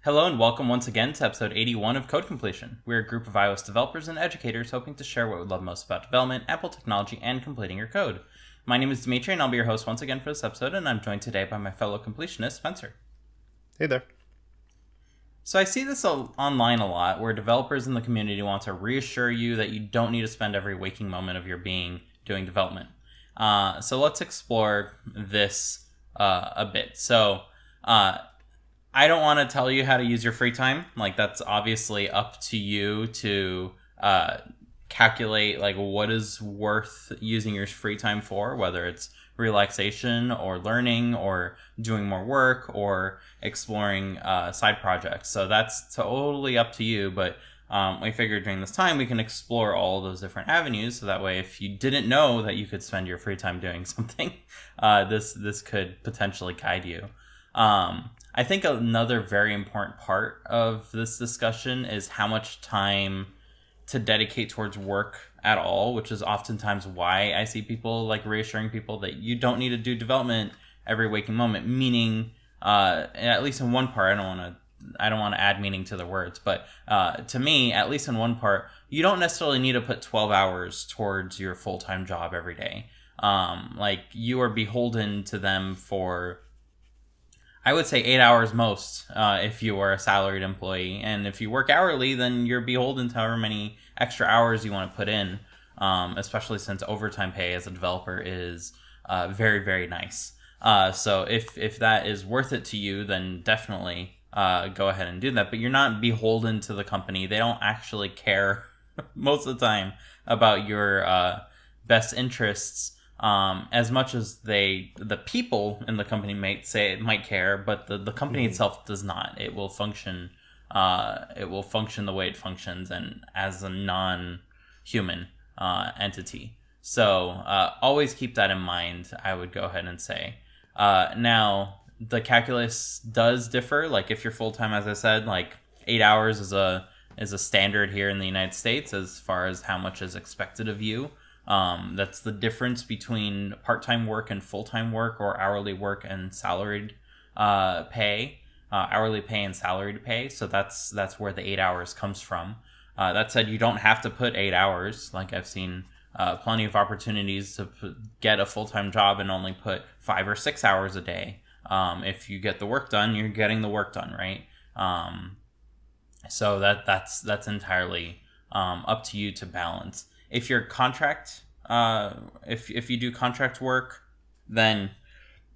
Hello and welcome once again to episode 81 of Code Completion. We're a group of iOS developers and educators hoping to share what we love most about development, Apple technology, and completing your code. My name is Dimitri and I'll be your host once again for this episode, and I'm joined today by my fellow completionist, Spencer. Hey there. So I see this online a lot, where developers in the community want to reassure you that you don't need to spend every waking moment of your being doing development. So let's explore this a bit. I don't want to tell you how to use your free time. Like, that's obviously up to you to calculate, like, what is worth using your free time for, whether it's relaxation or learning or doing more work or exploring side projects. So that's totally up to you. But we figured during this time we can explore all of those different avenues. So that way, if you didn't know that you could spend your free time doing something, this could potentially guide you. I think another very important part of this discussion is how much time to dedicate towards work at all, which is oftentimes why I see people like reassuring people that you don't need to do development every waking moment, meaning, at least in one part, I don't want to add meaning to the words, but to me, at least in one part, you don't necessarily need to put 12 hours towards your full-time job every day. Like, you are beholden to them for, I would say, 8 hours most if you are a salaried employee. And if you work hourly, then you're beholden to however many extra hours you want to put in, especially since overtime pay as a developer is very, very nice. So if that is worth it to you, then definitely go ahead and do that. But you're not beholden to the company. They don't actually care most of the time about your best interests. As much as the people in the company might care, but the company itself does not. It will function the way it functions and as a non-human entity. So always keep that in mind, I would go ahead and say. Now, the calculus does differ. Like, if you're full-time, as I said, like 8 hours is a standard here in the United States as far as how much is expected of you. That's the difference between part-time work and full-time work, or hourly work and salaried pay, hourly pay and salaried pay. So that's where the 8 hours comes from. That said, you don't have to put 8 hours. Like, I've seen plenty of opportunities to get a full-time job and only put 5 or 6 hours a day. If you get the work done, you're getting the work done, right? So that's entirely up to you to balance. If you're contract, if you do contract work, then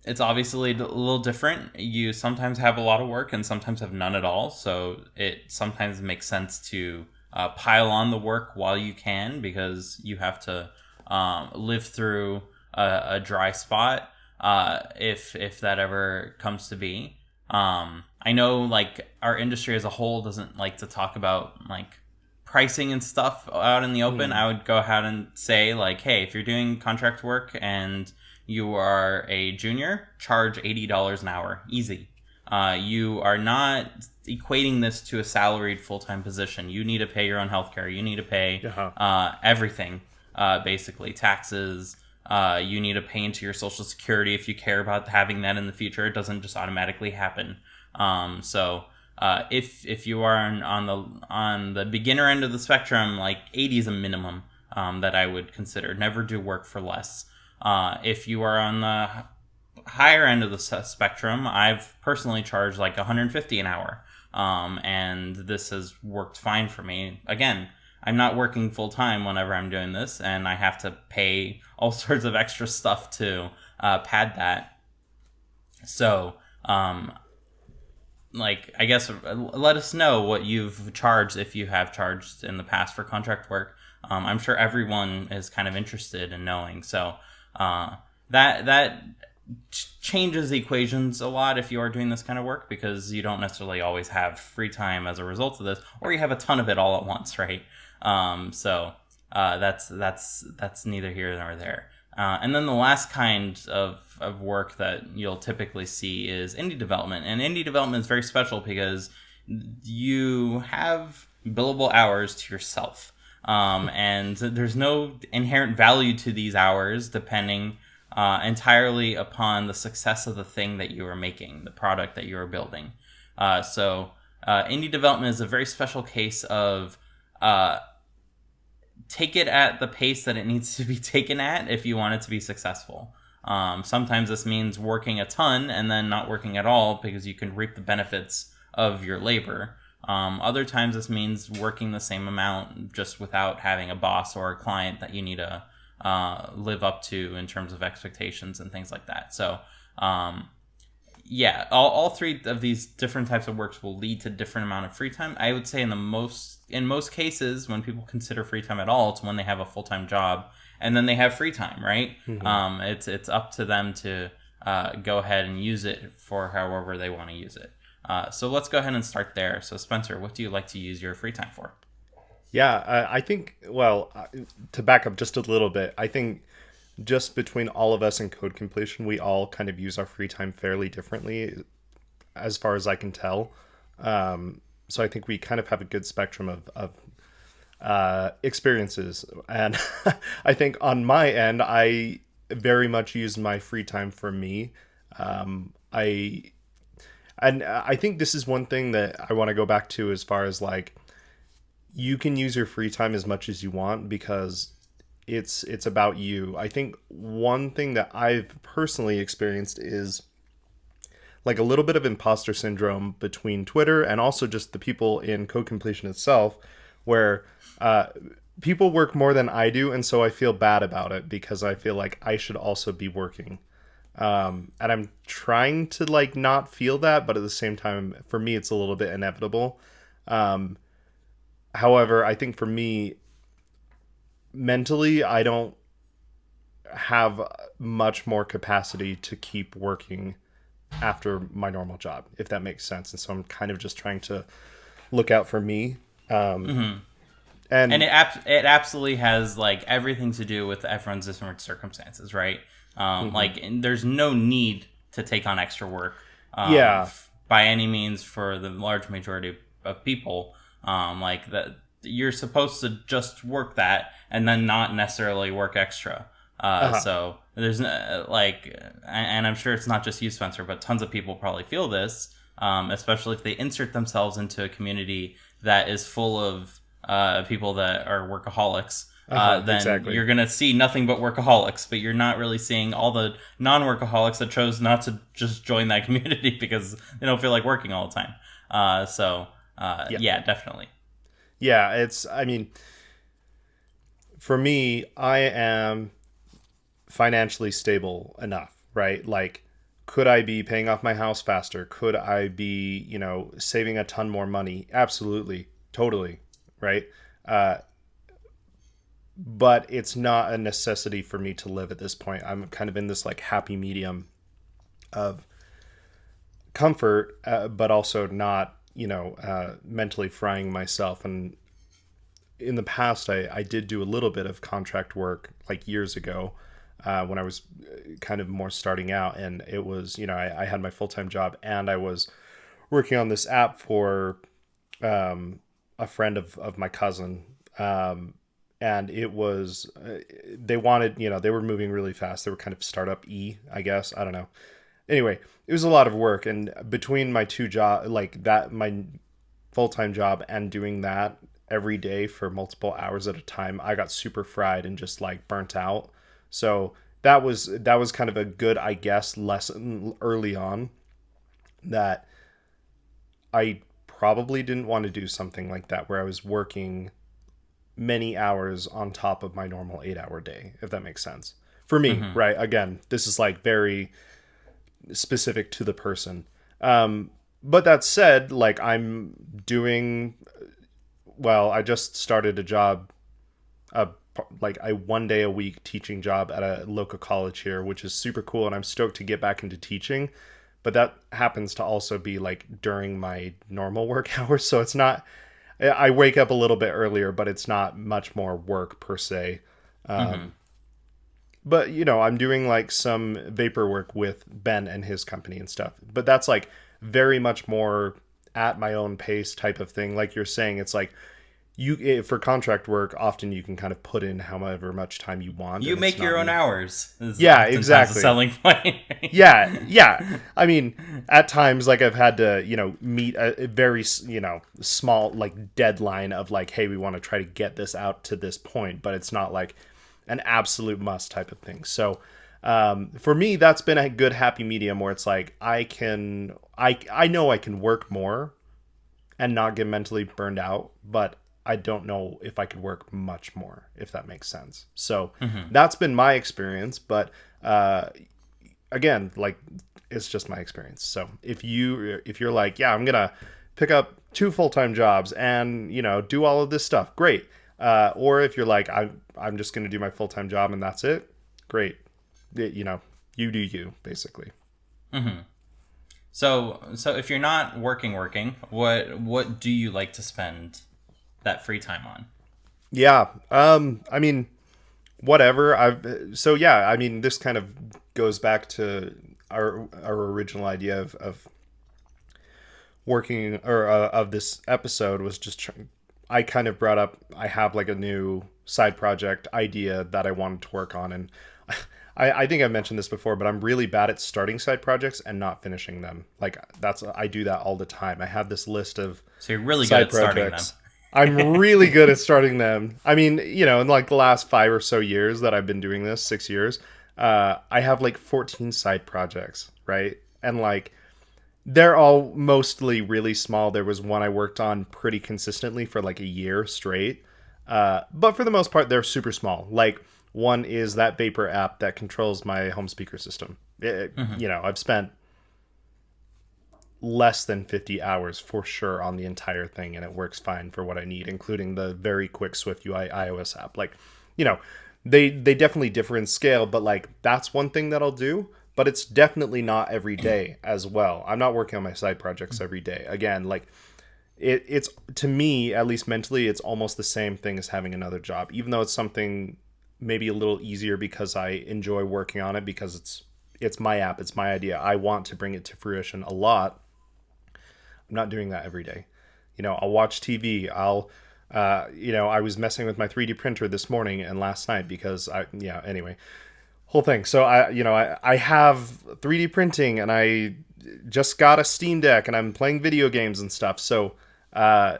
it's obviously a little different. You sometimes have a lot of work and sometimes have none at all. So it sometimes makes sense to pile on the work while you can, because you have to live through a dry spot if that ever comes to be. I know, like, our industry as a whole doesn't like to talk about, like, pricing and stuff out in the open. I would go ahead and say, like, hey, if you're doing contract work and you are a junior, charge $80 an hour. Easy. You are not equating this to a salaried full-time position. You need to pay your own healthcare. You need to pay everything, basically. Taxes. You need to pay into your Social Security if you care about having that in the future. It doesn't just automatically happen. If you are on the beginner end of the spectrum, like 80 is a minimum that I would consider. Never do work for less. If you are on the higher end of the spectrum, I've personally charged like $150 an hour, and this has worked fine for me. Again, I'm not working full time whenever I'm doing this, and I have to pay all sorts of extra stuff to pad that. So, like, I guess let us know what you've charged, if you have charged in the past for contract work. I'm sure everyone is kind of interested in knowing. So that changes the equations a lot if you are doing this kind of work, because you don't necessarily always have free time as a result of this, or you have a ton of it all at once, right? That's neither here nor there. And then the last kind of work that you'll typically see is indie development. And indie development is very special because you have billable hours to yourself. And there's no inherent value to these hours depending entirely upon the success of the thing that you are making, the product that you are building. So Indie development is a very special case of take it at the pace that it needs to be taken at if you want it to be successful. Sometimes this means working a ton and then not working at all because you can reap the benefits of your labor. Other times this means working the same amount just without having a boss or a client that you need to live up to in terms of expectations and things like that. So yeah, all three of these different types of works will lead to different amount of free time. I would say in most cases, when people consider free time at all, it's when they have a full-time job and then they have free time, right? Mm-hmm. It's up to them to go ahead and use it for however they want to use it. So let's go ahead and start there. So Spencer, what do you like to use your free time for? Yeah, I think, well, to back up just a little bit, I think just between all of us in code completion, we all kind of use our free time fairly differently, as far as I can tell. So I think we kind of have a good spectrum of experiences. And I think on my end, I very much use my free time for me. I think this is one thing that I want to go back to as far as like, you can use your free time as much as you want because it's about you. I think one thing that I've personally experienced is like a little bit of imposter syndrome between Twitter and also just the people in code completion itself, where people work more than I do, and so I feel bad about it because I feel like I should also be working. And I'm trying to like not feel that, but at the same time, for me, it's a little bit inevitable. However, I think for me, mentally, I don't have much more capacity to keep working after my normal job, if that makes sense. And so I'm kind of just trying to look out for me. Mm-hmm. And it absolutely has like everything to do with everyone's different circumstances, right? Mm-hmm. Like there's no need to take on extra work. By any means for the large majority of people. Like that, you're supposed to just work that and then not necessarily work extra. So there's like, and I'm sure it's not just you, Spencer, but tons of people probably feel this, especially if they insert themselves into a community that is full of people that are workaholics. Then exactly. You're going to see nothing but workaholics, but you're not really seeing all the non-workaholics that chose not to just join that community because they don't feel like working all the time. Yeah, definitely. Yeah, I mean, for me, I am financially stable enough, right? Like, could I be paying off my house faster? Could I be, saving a ton more money? Absolutely. Totally. Right. But it's not a necessity for me to live at this point. I'm kind of in this like happy medium of comfort, but also not, mentally frying myself. And in the past, I did do a little bit of contract work like years ago when I was kind of more starting out. And it was, I had my full-time job and I was working on this app for a friend of my cousin. And it was, they wanted, they were moving really fast. They were kind of startup-y, I guess. I don't know. Anyway, it was a lot of work. And between my two jobs, like that, my full-time job and doing that every day for multiple hours at a time, I got super fried and just like burnt out. So that was kind of a good, I guess, lesson early on that I probably didn't want to do something like that where I was working many hours on top of my normal 8-hour day, if that makes sense. For me, mm-hmm. Right? Again, this is like very specific to the person. But that said, like I'm doing, well, I just started a job, like a 1 day a week teaching job at a local college here, which is super cool. And I'm stoked to get back into teaching. But that happens to also be like during my normal work hours. So it's not, I wake up a little bit earlier, but it's not much more work per se. Mm-hmm. But, I'm doing like some vapor work with Ben and his company and stuff. But that's like very much more at my own pace type of thing. Like you're saying, it's like for contract work, often you can kind of put in however much time you want. You make your own hours. Yeah, exactly. A selling point. Yeah. I mean, at times, like I've had to, meet a very, small like deadline of like, hey, we want to try to get this out to this point, but it's not like an absolute must type of thing. So, for me, that's been a good happy medium where it's like I know I can work more and not get mentally burned out, but I don't know if I could work much more, if that makes sense. So that's been my experience. But again, like it's just my experience. So if you're like, yeah, I'm gonna pick up 2 full-time jobs and do all of this stuff, great. Or if you're like, I'm just gonna do my full-time job and that's it, great. You do you, basically. So if you're not working, what do you like to spend that free time on? Yeah. I mean, whatever. This kind of goes back to our original idea of working, or of this episode was just I kind of brought up, I have like a new side project idea that I wanted to work on, and I think I've mentioned this before, but I'm really bad at starting side projects and not finishing them. Like I do that all the time. I have this list of So you're really good at starting them. I'm really good at starting them. I mean, in like the last 5 or so years that I've been doing this, 6 years, I have like 14 side projects, right? And like they're all mostly really small. There was one I worked on pretty consistently for like a year straight. But for the most part, they're super small. Like one is that Vapor app that controls my home speaker system. I've spent less than 50 hours for sure on the entire thing, and it works fine for what I need, including the very quick Swift UI iOS app. Like, they definitely differ in scale, but like that's one thing that I'll do, but it's definitely not every day as well. I'm not working on my side projects every day. Again, like it's to me, at least mentally, it's almost the same thing as having another job, even though it's something maybe a little easier because I enjoy working on it, because it's my app, it's my idea. I want to bring it to fruition a lot. I'm not doing that every day. I'll watch TV. I was messing with my 3D printer this morning and last night because anyway, whole thing. So I have 3D printing and I just got a Steam Deck and I'm playing video games and stuff. So, and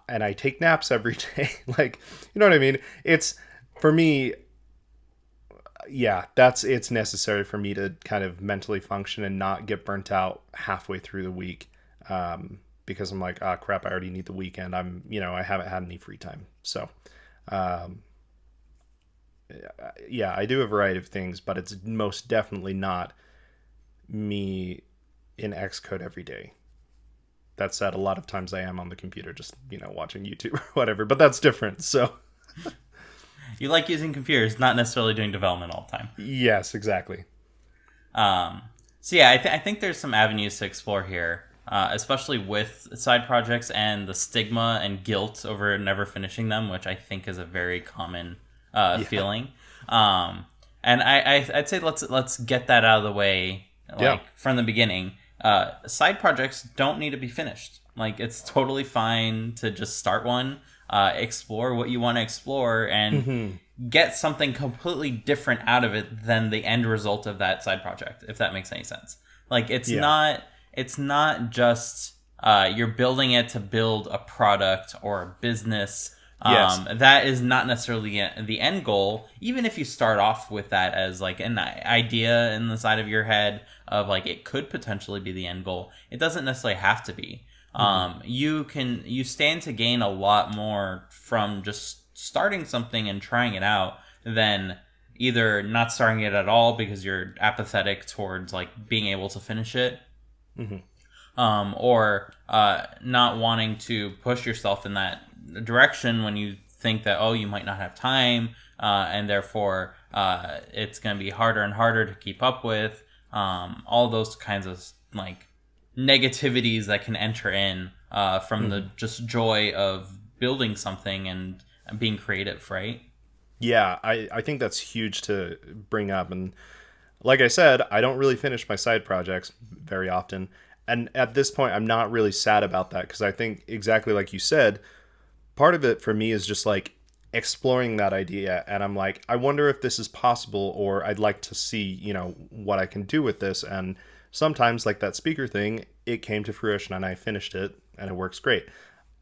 I take naps every day. Like, you know what I mean? It's, for me, yeah, it's necessary for me to kind of mentally function and not get burnt out halfway through the week. Because I'm like, crap, I already need the weekend. I haven't had any free time. So, yeah, I do a variety of things, but it's most definitely not me in Xcode every day. That said, a lot of times I am on the computer just, watching YouTube or whatever, but that's different. So you like using computers, not necessarily doing development all the time. Yes, exactly. So yeah, I think there's some avenues to explore here. Especially with side projects and the stigma and guilt over never finishing them, which I think is a very common feeling. And I'd say let's get that out of the way, from the beginning. Side projects don't need to be finished. Like, it's totally fine to just start one, explore what you want to explore, and get something completely different out of it than the end result of that side project, if that makes any sense. Like, it's not just you're building it to build a product or a business. Yes. That is not necessarily the end goal, even if you start off with that as like an idea in the side of your head of like it could potentially be the end goal. It doesn't necessarily have to be. You stand to gain a lot more from just starting something and trying it out than either not starting it at all because you're apathetic towards like being able to finish it. Or not wanting to push yourself in that direction when you think that, you might not have time, and therefore it's going to be harder and harder to keep up with. All those kinds of like negativities that can enter in from the just joy of building something and being creative, right? Yeah, I think that's huge to bring up. And like I said, I don't really finish my side projects very often. And at this point, I'm not really sad about that because I think exactly like you said, part of it for me is just like exploring that idea, and I'm like, I wonder if this is possible, or I'd like to see, what I can do with this. And sometimes, like that speaker thing, it came to fruition and I finished it and it works great.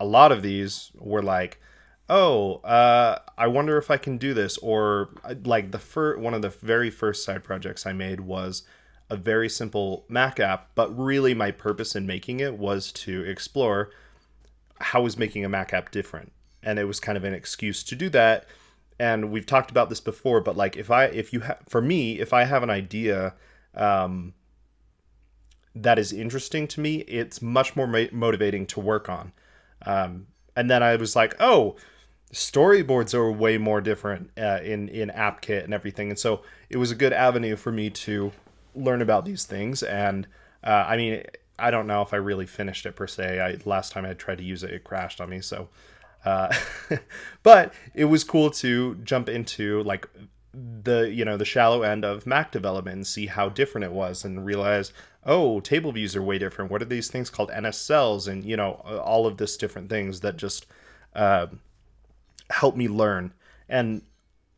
A lot of these were like, oh, I wonder if I can do this. Or like one of the very first side projects I made was a very simple Mac app, but really my purpose in making it was to explore how is making a Mac app different. And it was kind of an excuse to do that. And we've talked about this before, but like if I have an idea that is interesting to me, it's much more motivating to work on. And then I was like, oh, storyboards are way more different in AppKit and everything. And so it was a good avenue for me to learn about these things. And I mean, I don't know if I really finished it per se. Last time I tried to use it, it crashed on me. So, but it was cool to jump into like the shallow end of Mac development and see how different it was, and realize, oh, table views are way different. What are these things called? NS cells, and all of this different things that just help me learn. And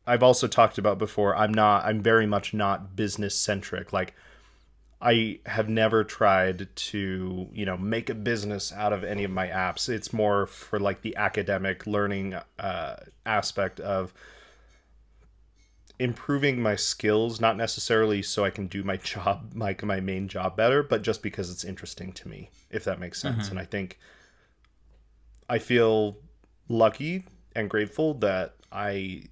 I've also talked about before, I'm very much not business centric. Like, I have never tried to, make a business out of any of my apps. It's more for like the academic learning aspect of improving my skills, not necessarily so I can do my job, like my main job better, but just because it's interesting to me, if that makes sense. And I think I feel lucky and grateful that I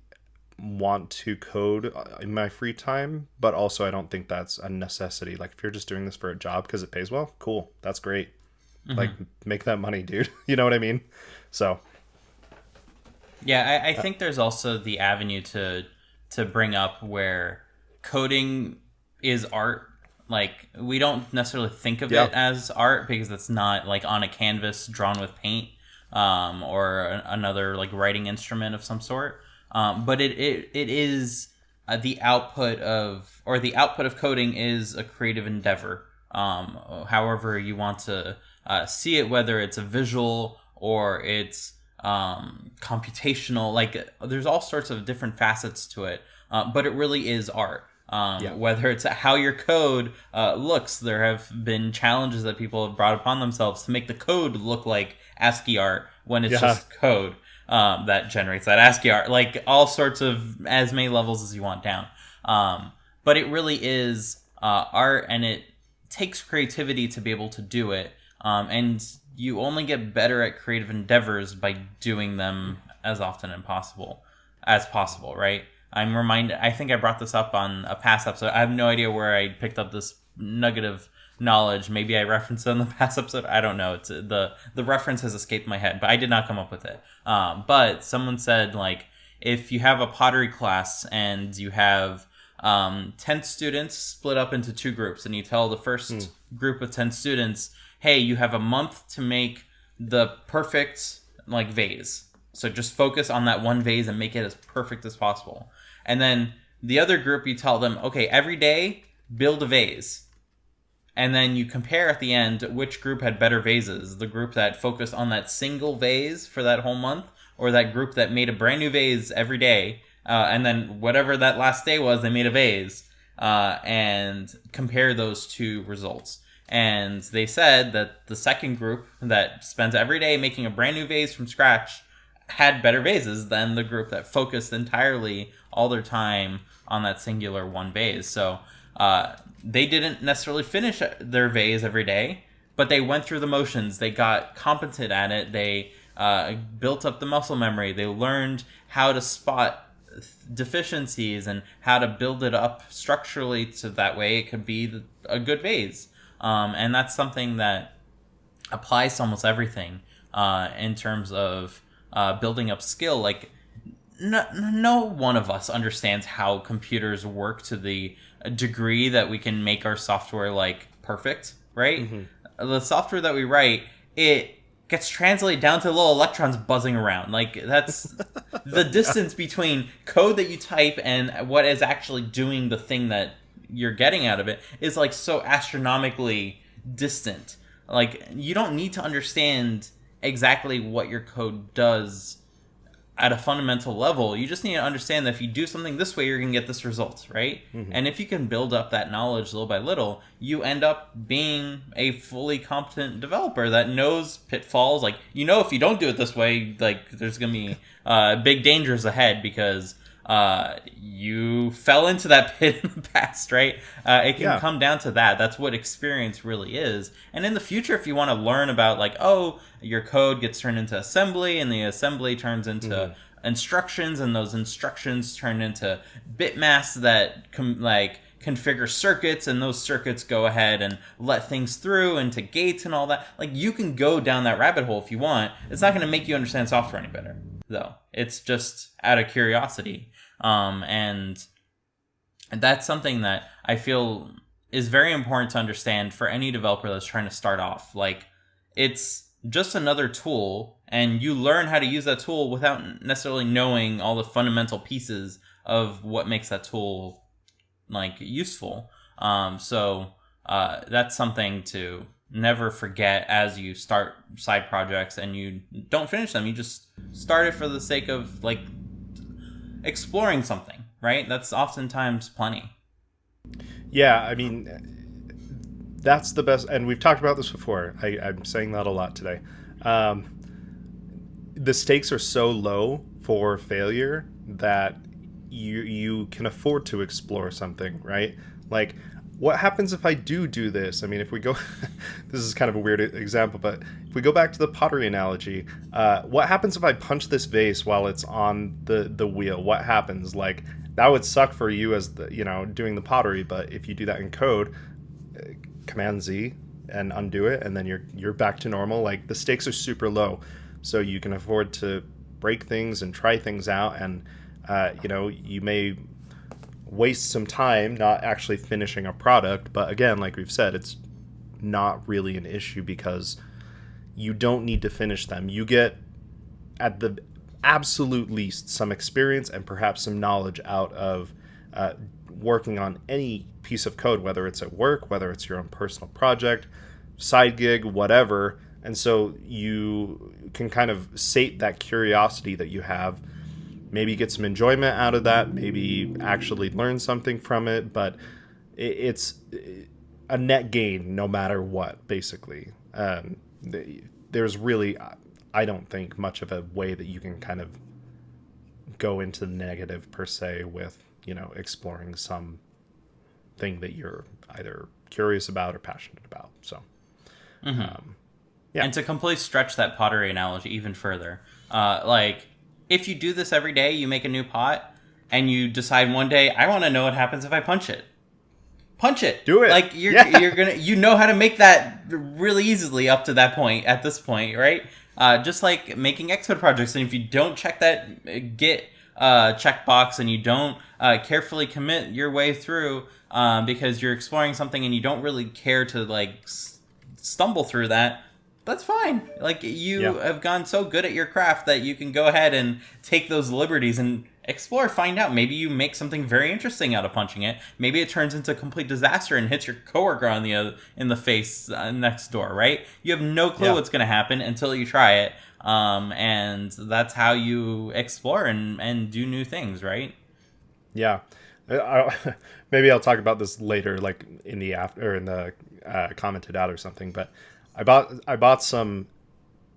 want to code in my free time, but also I don't think that's a necessity. Like, if you're just doing this for a job because it pays well, cool, that's great. Like, make that money, dude. You know what I mean? So yeah, I think there's also the avenue to bring up where coding is art. Like, we don't necessarily think of it as art because it's not like on a canvas drawn with paint or another like writing instrument of some sort. But it is the output of coding is a creative endeavor. However you want to see it, whether it's a visual or it's computational, like there's all sorts of different facets to it. But it really is art. Whether it's how your code looks, there have been challenges that people have brought upon themselves to make the code look like ASCII art when it's just code that generates that ASCII art, like all sorts of as many levels as you want down. But it really is art, and it takes creativity to be able to do it. And you only get better at creative endeavors by doing them as often as possible, right? I'm reminded, I think I brought this up on a past episode. I have no idea where I picked up this nugget of knowledge. Maybe I referenced it in the past episode. I don't know. It's the reference has escaped my head, but I did not come up with it. But someone said, like, if you have a pottery class and you have 10 students split up into two groups, and you tell the first group of 10 students, hey, you have a month to make the perfect like vase. So just focus on that one vase and make it as perfect as possible. And then the other group, you tell them, okay, every day build a vase. And then you compare at the end which group had better vases. The group that focused on that single vase for that whole month, or that group that made a brand new vase every day. And then whatever that last day was, they made a vase. And compare those two results. And they said that the second group that spends every day making a brand new vase from scratch had better vases than the group that focused entirely all their time on that singular one vase. So they didn't necessarily finish their vase every day, but they went through the motions. They got competent at it. They built up the muscle memory. They learned how to spot deficiencies and how to build it up structurally so that way it could be a good vase. And that's something that applies to almost everything in terms of building up skill. Like, no one of us understands how computers work to the degree that we can make our software like perfect, right? The software that we write, it gets translated down to little electrons buzzing around. Like, that's the distance between code that you type and what is actually doing the thing that you're getting out of it is like so astronomically distant. Like, you don't need to understand exactly what your code does at a fundamental level. You just need to understand that if you do something this way, you're going to get this result, right? Mm-hmm. And if you can build up that knowledge little by little, you end up being a fully competent developer that knows pitfalls. Like, if you don't do it this way, like, there's going to be big dangers ahead because you fell into that pit in the past, right? It can come down to that. That's what experience really is. And in the future, if you want to learn about, like, your code gets turned into assembly, and the assembly turns into instructions, and those instructions turn into bitmaps that configure circuits, and those circuits go ahead and let things through into gates and all that. Like, you can go down that rabbit hole if you want. It's not going to make you understand software any better, though. It's just out of curiosity. And that's something that I feel is very important to understand for any developer that's trying to start off. Like, it's just another tool, and you learn how to use that tool without necessarily knowing all the fundamental pieces of what makes that tool, like, useful. So that's something to never forget as you start side projects and you don't finish them. You just start it for the sake of, like, exploring something, right? That's oftentimes plenty. Yeah, I mean, that's the best, and we've talked about this before. I'm saying that a lot today. The stakes are so low for failure that you can afford to explore something, right? Like, what happens if I do this? I mean, if we go, this is kind of a weird example, but if we go back to the pottery analogy, what happens if I punch this vase while it's on the wheel? What happens? Like, that would suck for you as doing the pottery, but if you do that in code, Command Z and undo it, and then you're back to normal. Like, the stakes are super low, so you can afford to break things and try things out, and you may waste some time not actually finishing a product, but again, like we've said, it's not really an issue because you don't need to finish them. You get, at the absolute least, some experience and perhaps some knowledge out of working on any piece of code, whether it's at work, whether it's your own personal project, side gig, whatever. And so you can kind of sate that curiosity that you have, maybe get some enjoyment out of that, maybe actually learn something from it, but it's a net gain no matter what, basically. There's really, I don't think, much of a way that you can kind of go into the negative per se with, exploring some thing that you're either curious about or passionate about. So, yeah. And to completely stretch that pottery analogy even further, if you do this every day, you make a new pot, and you decide one day, I want to know what happens if I punch it. Punch it. Do it. Like, you're gonna, how to make that really easily up to that point, at this point, right? Just like making Xcode projects, and if you don't check that Git checkbox, and you don't carefully commit your way through, because you're exploring something and you don't really care to, like, stumble through that, that's fine. Like, you have gone so good at your craft that you can go ahead and take those liberties and explore, find out. Maybe you make something very interesting out of punching it. Maybe it turns into a complete disaster and hits your coworker in the face next door, right? You have no clue what's going to happen until you try it. And that's how you explore and do new things, right? Yeah. Maybe I'll talk about this later, like in the commented out or something, but I bought some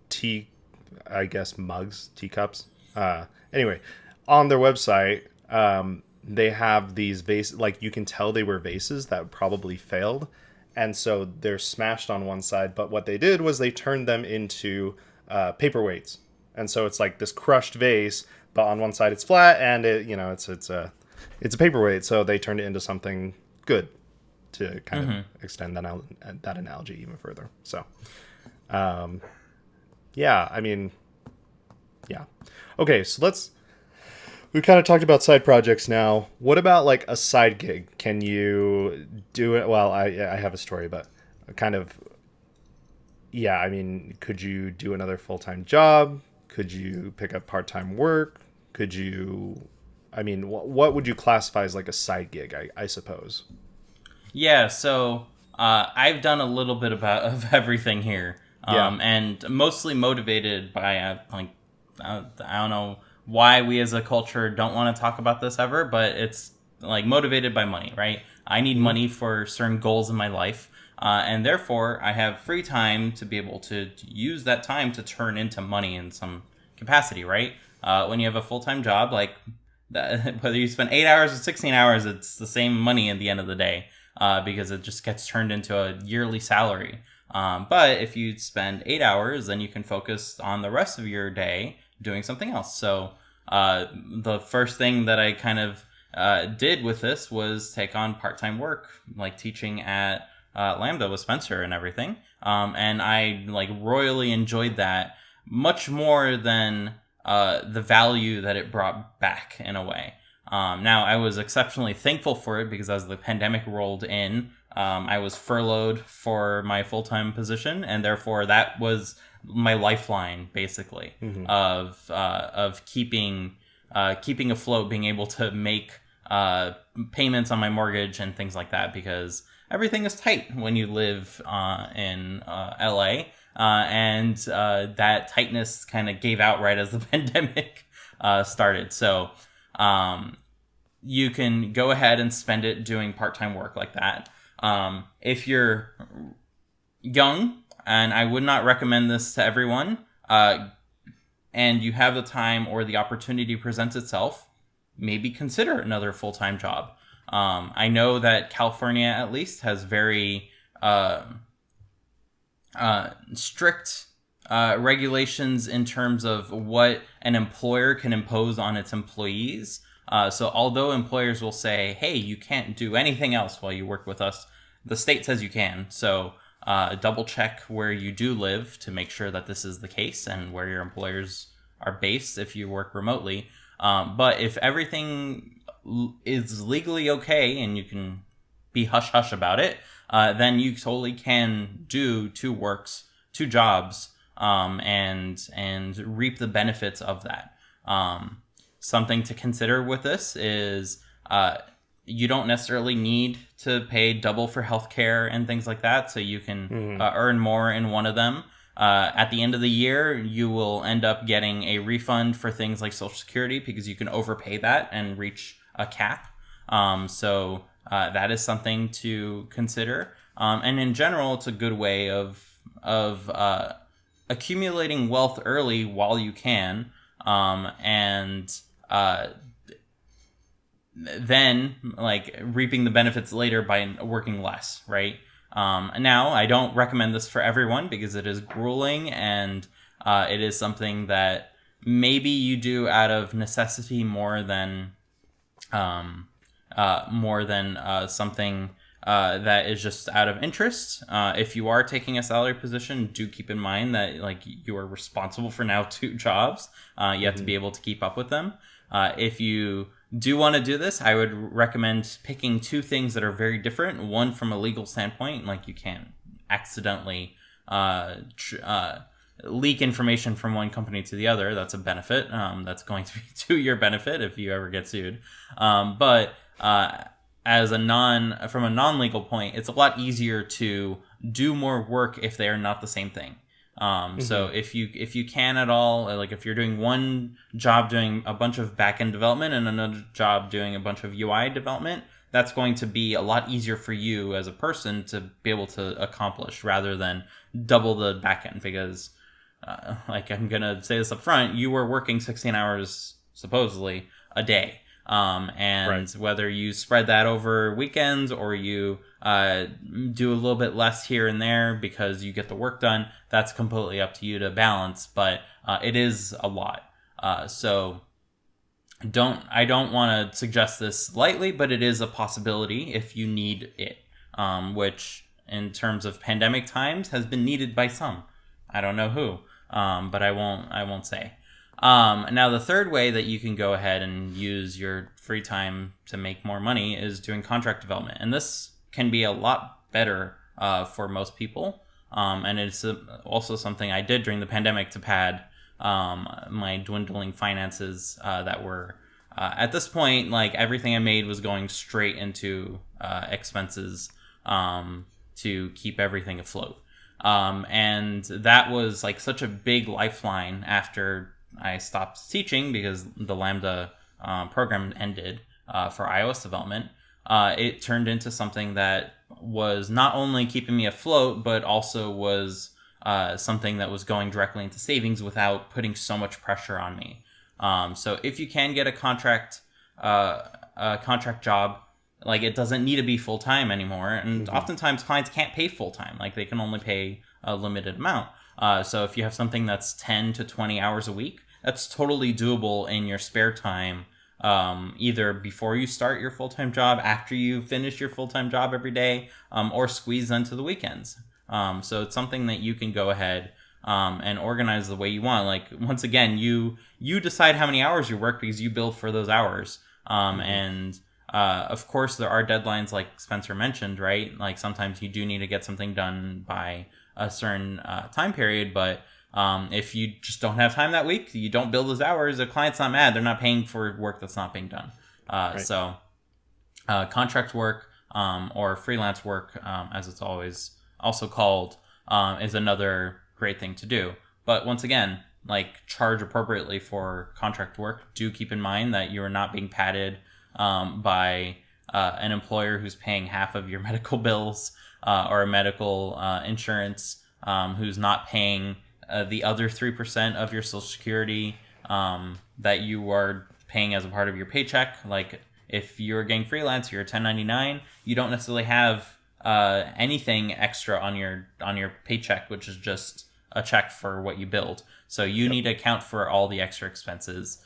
teacups. Anyway, on their website, they have these vases, like, you can tell they were vases that probably failed, and so they're smashed on one side. But what they did was they turned them into paperweights, and so it's like this crushed vase, but on one side it's flat, and it's a paperweight. So they turned it into something good, to kind of extend that analogy even further. So, Okay, so we kind of talked about side projects now. What about, like, a side gig? Can you do it? Well, I have a story, but kind of, could you do another full-time job? Could you pick up part-time work? Could you, what would you classify as, like, a side gig, I suppose? Yeah, so I've done a little bit of everything here. Yeah. And mostly motivated by I don't know why we as a culture don't want to talk about this ever, but it's like motivated by money, right? I need money for certain goals in my life, and therefore I have free time to be able to use that time to turn into money in some capacity, right? When you have a full-time job, like that, whether you spend 8 hours or 16 hours, it's the same money at the end of the day, because it just gets turned into a yearly salary. But if you spend 8 hours, then you can focus on the rest of your day doing something else. So the first thing that I kind of did with this was take on part-time work, like teaching at Lambda with Spencer and everything. And I like royally enjoyed that much more than the value that it brought back in a way. Now, I was exceptionally thankful for it because as the pandemic rolled in, I was furloughed for my full-time position, and therefore that was my lifeline, basically, of keeping afloat, being able to make payments on my mortgage and things like that, because everything is tight when you live in LA, and that tightness kind of gave out right as the pandemic started. So you can go ahead and spend it doing part-time work like that. If you're young, and I would not recommend this to everyone, and you have the time or the opportunity presents itself, maybe consider another full-time job. I know that California, at least, has very strict regulations in terms of what an employer can impose on its employees. So although employers will say, hey, you can't do anything else while you work with us, the state says you can. So double check where you do live to make sure that this is the case and where your employers are based if you work remotely. But if everything is legally okay and you can be hush-hush about it, then you totally can do two jobs, and reap the benefits of that. Something to consider with this is you don't necessarily need to pay double for healthcare and things like that, so you can earn more in one of them. At the end of the year, you will end up getting a refund for things like Social Security because you can overpay that and reach a cap. So that is something to consider. And in general, it's a good way of accumulating wealth early while you can, and then like reaping the benefits later by working less, right? Now, I don't recommend this for everyone because it is grueling, and it is something that maybe you do out of necessity more than something that is just out of interest. If you are taking a salary position, do keep in mind that like you are responsible for now 2 jobs. You have to be able to keep up with them. If you do want to do this, I would recommend picking 2 things that are very different. One from a legal standpoint, like you can't accidentally leak information from one company to the other. That's a benefit. That's going to be to your benefit if you ever get sued. But as from a non-legal point, it's a lot easier to do more work if they are not the same thing. So if you can at all, like if you're doing one job doing a bunch of back-end development and another job doing a bunch of UI development, that's going to be a lot easier for you as a person to be able to accomplish rather than double the back-end, because like I'm going to say this up front, you were working 16 hours supposedly a day. And right. Whether you spread that over weekends or you do a little bit less here and there because you get the work done, that's completely up to you to balance, but it is a lot. So I don't want to suggest this lightly, but it is a possibility if you need it, which in terms of pandemic times has been needed by some. I don't know who, but I won't say. Now, the third way that you can go ahead and use your free time to make more money is doing contract development. And this can be a lot better for most people. And it's also something I did during the pandemic to pad my dwindling finances that were, at this point, like everything I made was going straight into expenses to keep everything afloat. And that was like such a big lifeline after I stopped teaching because the Lambda program ended for iOS development. It turned into something that was not only keeping me afloat, but also was something that was going directly into savings without putting so much pressure on me. So if you can get a contract job, like it doesn't need to be full time anymore, and oftentimes clients can't pay full time; like they can only pay a limited amount. So if you have something that's 10 to 20 hours a week, that's totally doable in your spare time. Either before you start your full-time job, after you finish your full-time job every day, or squeeze into the weekends. So it's something that you can go ahead and organize the way you want. Like, once again, you decide how many hours you work because you bill for those hours. And of course, there are deadlines like Spencer mentioned, right? Like sometimes you do need to get something done by a certain time period, but if you just don't have time that week, you don't bill those hours, the client's not mad. They're not paying for work that's not being done. Right. So contract work or freelance work, as it's always also called, is another great thing to do. But once again, like, charge appropriately for contract work. Do keep in mind that you are not being padded by an employer who's paying half of your medical bills or a medical insurance, who's not paying the other 3% of your Social Security that you are paying as a part of your paycheck. Like, if you're getting freelance, you're a 1099, you don't necessarily have anything extra on your paycheck, which is just a check for what you billed. So you need to account for all the extra expenses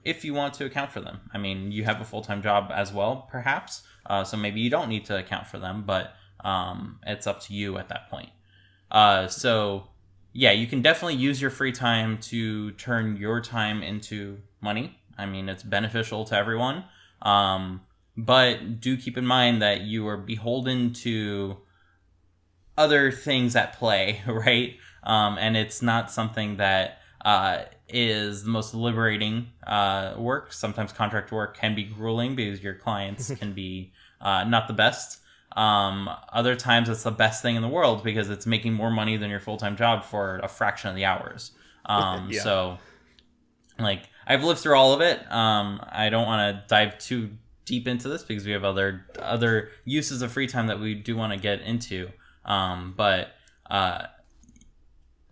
if you want to account for them. I mean, you have a full-time job as well, perhaps, so maybe you don't need to account for them, but it's up to you at that point. So yeah, you can definitely use your free time to turn your time into money. I mean, it's beneficial to everyone. But do keep in mind that you are beholden to other things at play, right? And it's not something that is the most liberating work. Sometimes contract work can be grueling because your clients can be not the best. Other times it's the best thing in the world because it's making more money than your full-time job for a fraction of the hours. So, like, I've lived through all of it. I don't want to dive too deep into this because we have other uses of free time that we do want to get into. But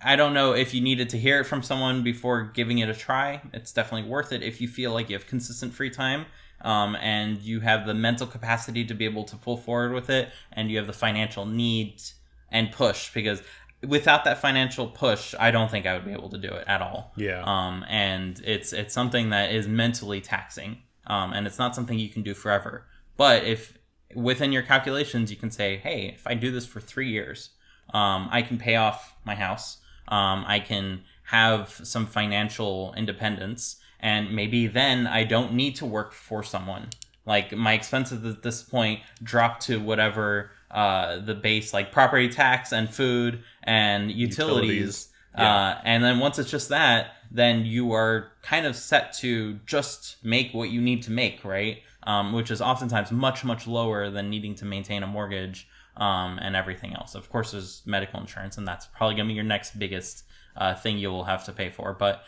I don't know if you needed to hear it from someone before giving it a try. It's definitely worth it if you feel like you have consistent free time. And you have the mental capacity to be able to pull forward with it, and you have the financial need and push, because without that financial push, I don't think I would be able to do it at all. Yeah. And it's something that is mentally taxing, and it's not something you can do forever. But if within your calculations, you can say, hey, if I do this for 3 years, I can pay off my house. I can have some financial independence. And maybe then I don't need to work for someone. Like, my expenses at this point drop to whatever the base, like property tax and food and utilities. Yeah. And then once it's just that, then you are kind of set to just make what you need to make, right? Which is oftentimes much, much lower than needing to maintain a mortgage and everything else. Of course, there's medical insurance, and that's probably going to be your next biggest thing you will have to pay for. But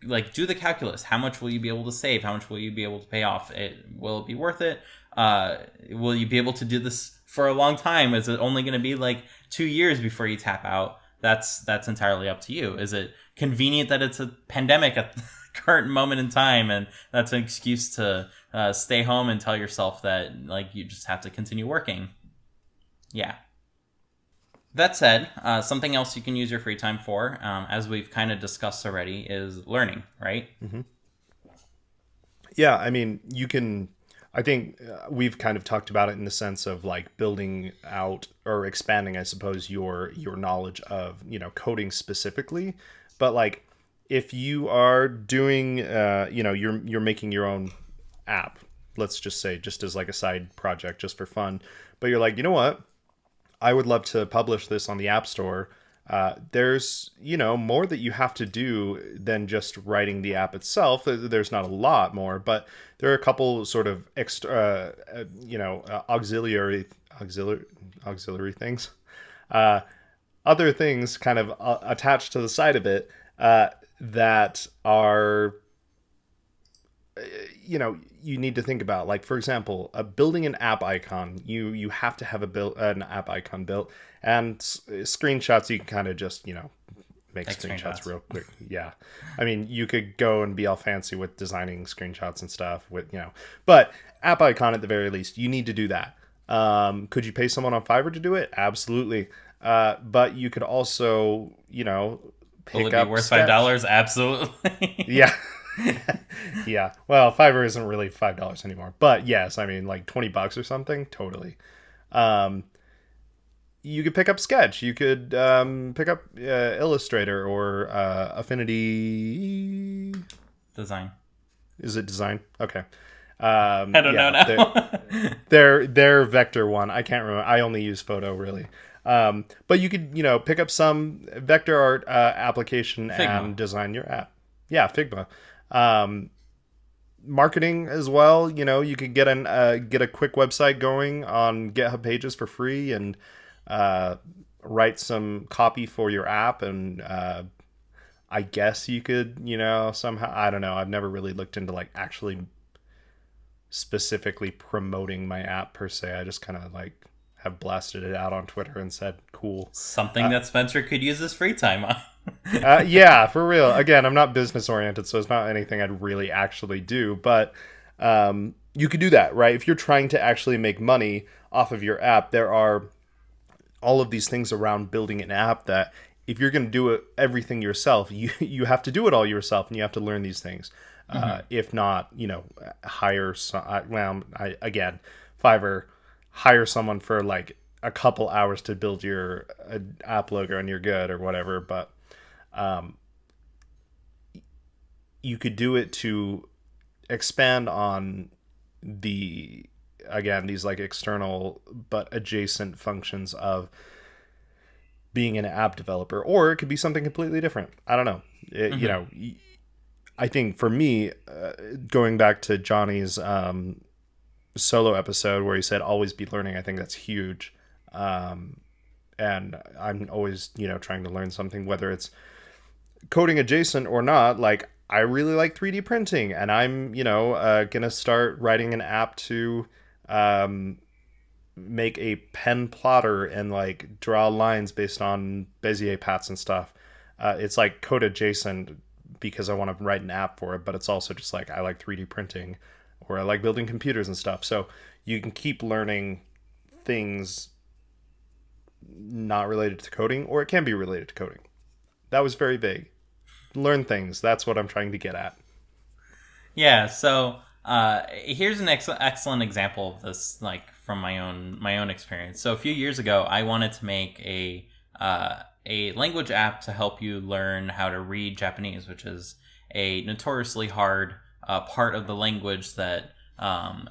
like, do the calculus. How much will you be able to save? How much will you be able to pay off? Will it be worth it? Will you be able to do this for a long time? Is it only going to be like 2 years before you tap out? That's entirely up to you. Is it convenient that it's a pandemic at the current moment in time, and that's an excuse to stay home and tell yourself that, like, you just have to continue working? Yeah. That said, something else you can use your free time for, as we've kind of discussed already, is learning, right? Mm-hmm. Yeah, I mean, you can... I think we've kind of talked about it in the sense of, like, building out or expanding, I suppose, your knowledge of, coding specifically. But, like, if you are doing, you're making your own app, let's just say, just as like a side project, just for fun. But you're like, you know what? I would love to publish this on the App Store. There's, more that you have to do than just writing the app itself. There's not a lot more, but there are a couple sort of extra, auxiliary things Other things kind of attached to the side of it that are, you need to think about. Like, for example, building an app icon. You have to have an app icon built, and screenshots you can kind of just make screenshots real quick. Yeah, I mean, you could go and be all fancy with designing screenshots and stuff but app icon at the very least, you need to do that. Could you pay someone on Fiverr to do it? Absolutely. But you could also, pick Will it up be worth Sketch. $5? Absolutely. Yeah. Yeah. Well, Fiverr isn't really $5 anymore, but yes, I mean, like $20 or something. Totally. You could pick up Sketch. You could pick up Illustrator or Affinity. Design. Is it design? Okay. I don't know now. Their vector one. I can't remember. I only use Photo really. But you could pick up some vector art application Figma. and design your app. Yeah, Figma. Marketing as well. You could get a quick website going on GitHub Pages for free and write some copy for your app, and I guess you could somehow, I don't know, I've never really looked into like actually specifically promoting my app per se. I just kind of like have blasted it out on Twitter and said cool. Something that Spencer could use his free time on. Yeah, for real. Again, I'm not business oriented, so it's not anything I'd really actually do, but you could do that, right? If you're trying to actually make money off of your app, there are all of these things around building an app that if you're going to do everything yourself, you have to do it all yourself, and you have to learn these things. If not, hire some. Again, Fiverr, hire someone for like a couple hours to build your app logo, and you're good or whatever. But you could do it to expand on these like external but adjacent functions of being an app developer, or it could be something completely different. I don't know. I think for me, going back to Johnny's solo episode where he said always be learning, I think that's huge. And I'm always trying to learn something, whether it's coding adjacent or not. Like, I really like 3D printing, and I'm gonna start writing an app to make a pen plotter and like draw lines based on Bezier paths and stuff. It's like code adjacent because I want to write an app for it, but it's also just like I like 3D printing, or I like building computers and stuff. So you can keep learning things not related to coding, or it can be related to coding. That was very vague. Learn things. That's what I'm trying to get at. Yeah, so here's an excellent example of this, like from my own experience. So a few years ago, I wanted to make a language app to help you learn how to read Japanese, which is a notoriously hard part of the language that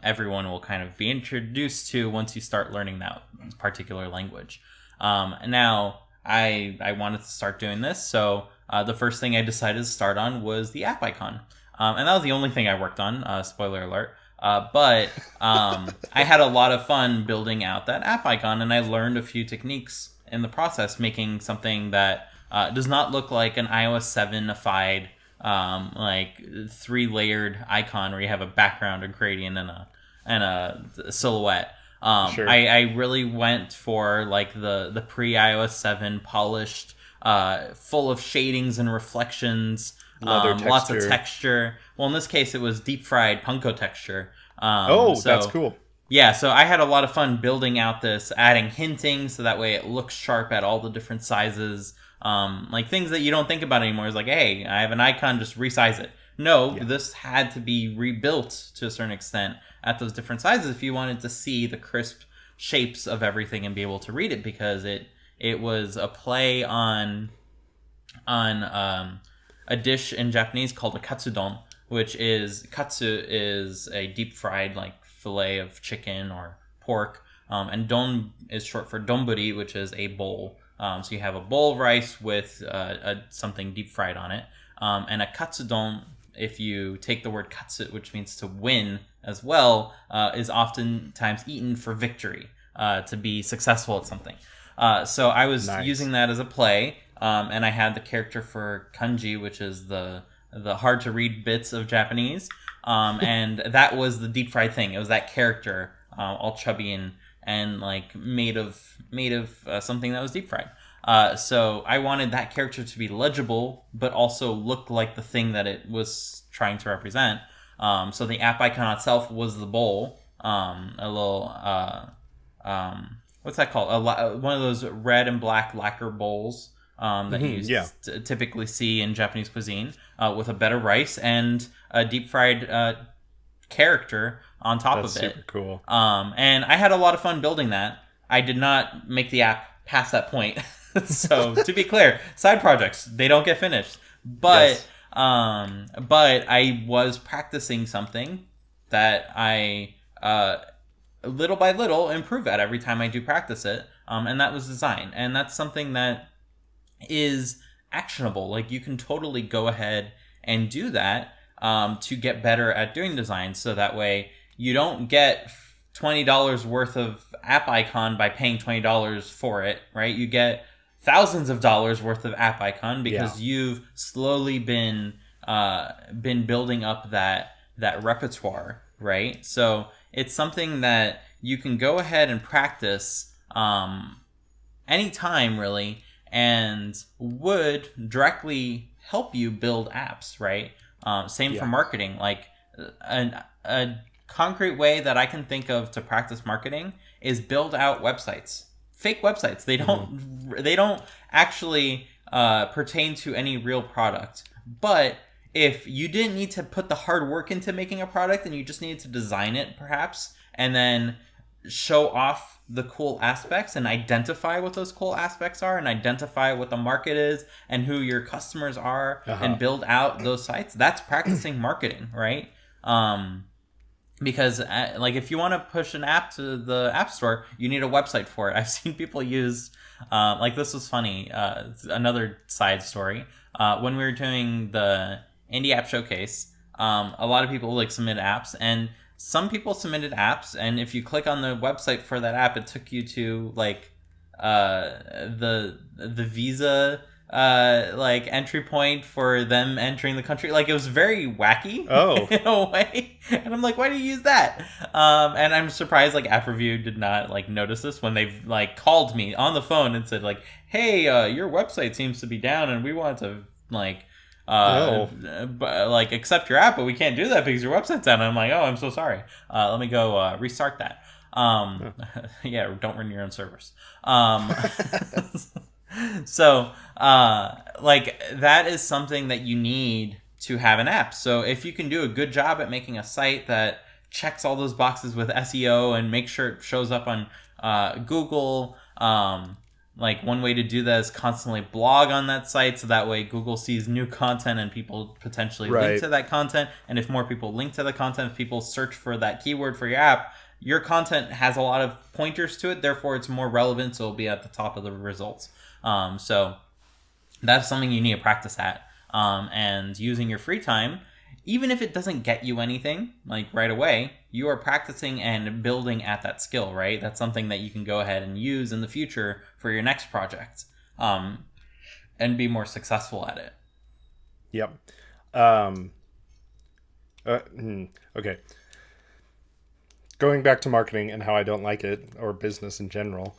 everyone will kind of be introduced to once you start learning that particular language. Now, I wanted to start doing this, so the first thing I decided to start on was the app icon. And that was the only thing I worked on, spoiler alert. But I had a lot of fun building out that app icon, and I learned a few techniques in the process, making something that does not look like an iOS 7ified, like 3-layered icon where you have a background, a gradient, and a silhouette. Sure. I really went for like the pre-iOS 7 polished, full of shadings and reflections. Lots of texture. Well, in this case, it was deep fried Punko texture. That's cool. Yeah, so I had a lot of fun building out this, adding hinting so that way it looks sharp at all the different sizes. Like things that you don't think about anymore is like, hey, I have an icon, just resize it. No, This had to be rebuilt to a certain extent at those different sizes if you wanted to see the crisp shapes of everything and be able to read it, because it was a play on a dish in Japanese called a katsudon, which is, katsu is a deep fried like fillet of chicken or pork, and don is short for donburi, which is a bowl. So you have a bowl of rice with something deep fried on it, and a katsudon, if you take the word katsu, which means to win as well, is oftentimes eaten for victory, to be successful at something. So I was Nice. using that as a play, and I had the character for kanji, which is the hard to read bits of Japanese, and that was the deep fried thing. It was that character, all chubby and like made of something that was deep fried. So I wanted that character to be legible, but also look like the thing that it was trying to represent. So the app icon itself was the bowl, a little what's that called? One of those red and black lacquer bowls that you typically see in Japanese cuisine, with a bed of rice and a deep fried character on top That's of it. super cool. And I had a lot of fun building that. I did not make the app past that point. So to be clear, side projects, they don't get finished. But but I was practicing something that I little by little improve at every time I do practice it. And that was design. And that's something that is actionable. Like you can totally go ahead and do that to get better at doing design. So that way you don't get $20 worth of app icon by paying $20 for it, right? You get thousands of dollars worth of app icon because you've slowly been building up that repertoire, right? So it's something that you can go ahead and practice anytime, really, and would directly help you build apps, right? Same for marketing. Like a concrete way that I can think of to practice marketing is build out websites. Fake websites. They don't actually pertain to any real product. But if you didn't need to put the hard work into making a product and you just needed to design it perhaps and then show off the cool aspects and identify what those cool aspects are and identify what the market is and who your customers are and build out those sites, that's practicing marketing, right? Because like if you want to push an app to the app store, you need a website for it. I've seen people use like this was funny, another side story, when we were doing the indie app showcase, a lot of people like submit apps, and some people submitted apps, and if you click on the website for that app, it took you to like the Visa like entry point for them entering the country. Like it was very wacky in a way, and I'm like, why do you use that? And I'm surprised like app review did not like notice this when they've like called me on the phone and said like, hey, your website seems to be down and we want to like like accept your app, but we can't do that because your website's down. And I'm like, oh, I'm so sorry, let me go restart that. Yeah, don't run your own servers. So like that is something that you need to have an app. So if you can do a good job at making a site that checks all those boxes with SEO and make sure it shows up on Google, like one way to do that is constantly blog on that site, so that way Google sees new content and people potentially link to that content. And if more people link to the content, if people search for that keyword for your app, your content has a lot of pointers to it, therefore it's more relevant, so it'll be at the top of the results. So that's something you need to practice at, and using your free time, even if it doesn't get you anything like right away, you are practicing and building at that skill, right? That's something that you can go ahead and use in the future for your next project, and be more successful at it. Yep. Okay. Going back to marketing and how I don't like it, or business in general,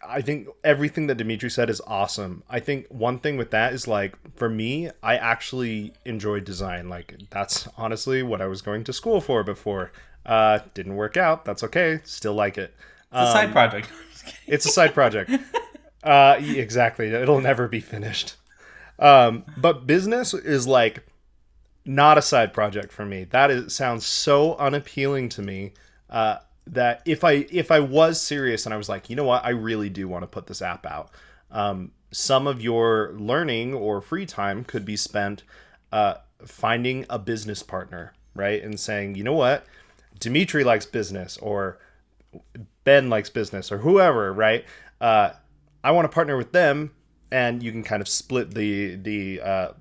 I think everything that Dimitri said is awesome. I think one thing with that is like, for me, I actually enjoy design. Like that's honestly what I was going to school for before. Didn't work out. That's okay. Still like it. It's a side project. It's a side project. Exactly. It'll never be finished. But business is like not a side project for me. Sounds so unappealing to me. That if I was serious and I was like, you know what, I really do want to put this app out, some of your learning or free time could be spent finding a business partner, right? And saying, you know what, Dimitri likes business, or Ben likes business, or whoever, right? I want to partner with them, and you can kind of split the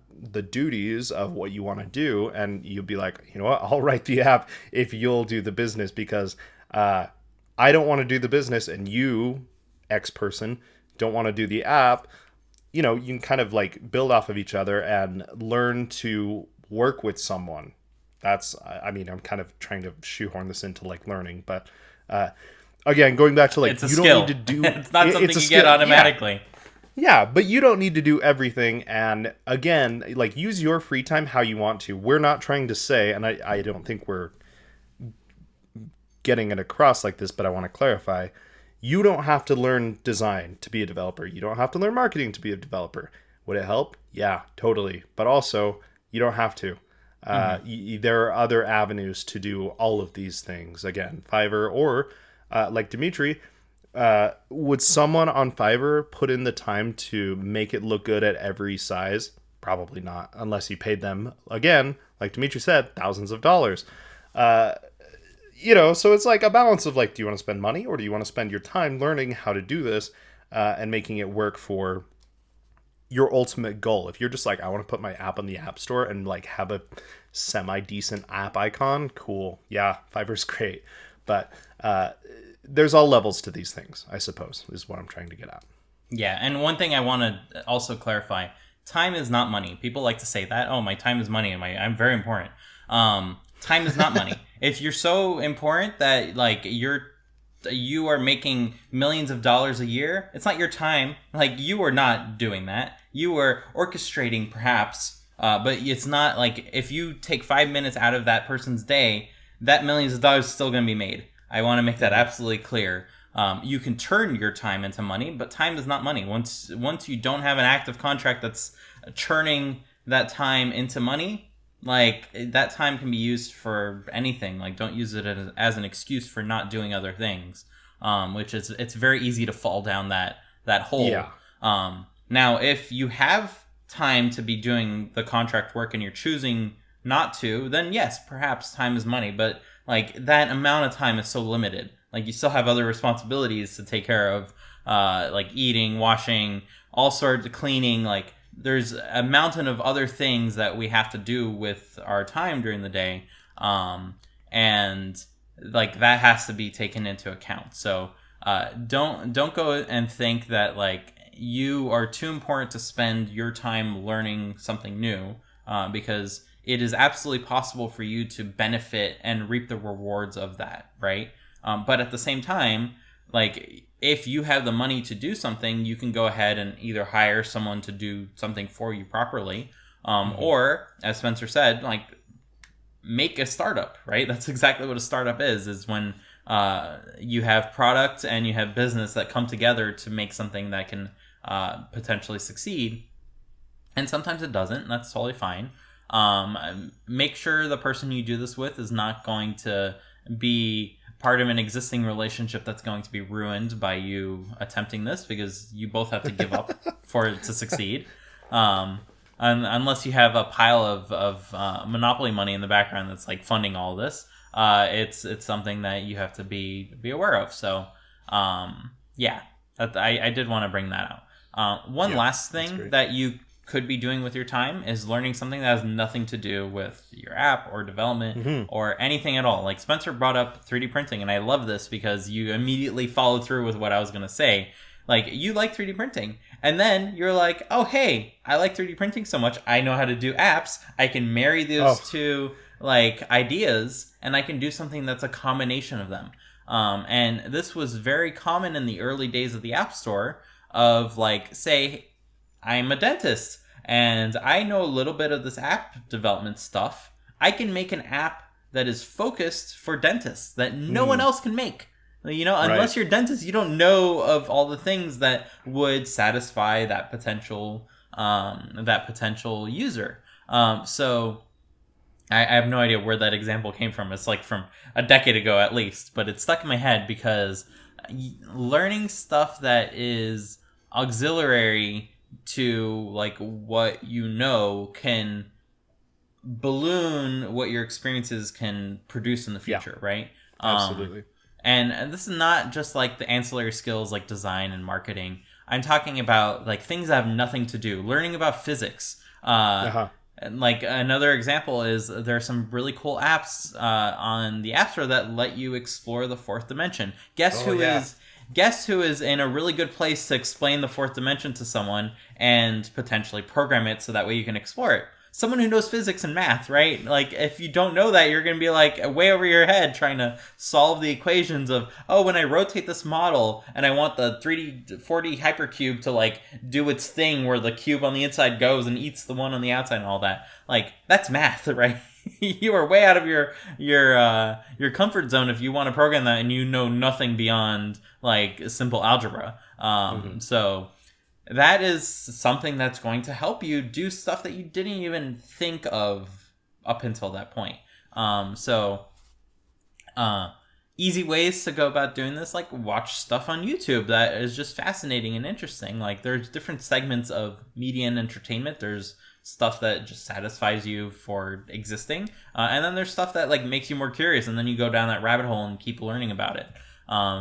duties of what you want to do, and you'll be like, you know what, I'll write the app if you'll do the business, because I don't want to do the business, and you X person don't want to do the app, you know, you can kind of like build off of each other and learn to work with someone. That's, I mean, I'm kind of trying to shoehorn this into like learning, but again, going back to like, It's a you skill. don't need to do, It's not something it's a you skill. get automatically. Yeah, but you don't need to do everything. And again, like use your free time how you want to. We're not trying to say, and I don't think we're getting it across like this, but I want to clarify. You don't have to learn design to be a developer. You don't have to learn marketing to be a developer. Would it help? Yeah, totally. But also, you don't have to. There are other avenues to do all of these things. Again, Fiverr or like Dimitri, would someone on Fiverr put in the time to make it look good at every size? Probably not, unless you paid them, again, like Dimitri said, thousands of dollars. You know, so it's like a balance of like, do you want to spend money or do you want to spend your time learning how to do this and making it work for your ultimate goal? If you're just like, I want to put my app on the App Store and like have a semi-decent app icon, cool. Yeah, Fiverr's great. But there's all levels to these things, I suppose, is what I'm trying to get at. Yeah, and one thing I want to also clarify, time is not money. People like to say that, oh, my time is money and I'm very important. Time is not money. If you're so important that like you are making millions of dollars a year, it's not your time. Like you are not doing that. You are orchestrating perhaps, but it's not like if you take 5 minutes out of that person's day, that millions of dollars is still going to be made. I want to make that absolutely clear. You can turn your time into money, but time is not money. Once you don't have an active contract that's churning that time into money, like that time can be used for anything. Like don't use it as an excuse for not doing other things, which is it's very easy to fall down that hole. Yeah. Now, if you have time to be doing the contract work and you're choosing not to, then yes, perhaps time is money. But like that amount of time is so limited. Like you still have other responsibilities to take care of, like eating, washing, all sorts of cleaning. Like there's a mountain of other things that we have to do with our time during the day. And like that has to be taken into account. So don't go and think that like you are too important to spend your time learning something new, because it is absolutely possible for you to benefit and reap the rewards of that, right? But at the same time, like if you have the money to do something, you can go ahead and either hire someone to do something for you properly, or as Spencer said, like make a startup, right? That's exactly what a startup is when you have product and you have business that come together to make something that can potentially succeed. And sometimes it doesn't, and that's totally fine. Make sure the person you do this with is not going to be part of an existing relationship that's going to be ruined by you attempting this, because you both have to give up for it to succeed. Unless you have a pile of monopoly money in the background that's like funding all this, it's something that you have to be aware of. So yeah, I did want to bring that out. One last thing that you could be doing with your time is learning something that has nothing to do with your app or development or anything at all. Like Spencer brought up 3D printing, and I love this because you immediately followed through with what I was going to say. Like, you like 3D printing, and then you're like, oh, hey, I like 3D printing so much, I know how to do apps. I can marry those two like ideas, and I can do something that's a combination of them. And this was very common in the early days of the App Store of like, say, I'm a dentist and I know a little bit of this app development stuff. I can make an app that is focused for dentists that no one else can make. You know, unless you're a dentist, you don't know of all the things that would satisfy that potential user. So I have no idea where that example came from. It's like from a decade ago at least, but it stuck in my head because learning stuff that is auxiliary to like what you know can balloon what your experiences can produce in the future, right? Absolutely. And this is not just like the ancillary skills like design and marketing. I'm talking about like things that have nothing to do. Learning about physics. And like another example is there are some really cool apps on the App Store that let you explore the fourth dimension. Guess who is guess who is in a really good place to explain the fourth dimension to someone and potentially program it so that way you can explore it? Someone who knows physics and math, right? Like, if you don't know that, you're going to be like way over your head trying to solve the equations of, oh, when I rotate this model and I want the 3D 4D hypercube to like do its thing where the cube on the inside goes and eats the one on the outside and all that. Like, that's math, right? You are way out of your comfort zone if you want to program that and you know nothing beyond like simple algebra. So that is something that's going to help you do stuff that you didn't even think of up until that point. Easy ways to go about doing this, like watch stuff on YouTube that is just fascinating and interesting. Like, there's different segments of media and entertainment. There's stuff that just satisfies you for existing, and then there's stuff that like makes you more curious, and then you go down that rabbit hole and keep learning about it.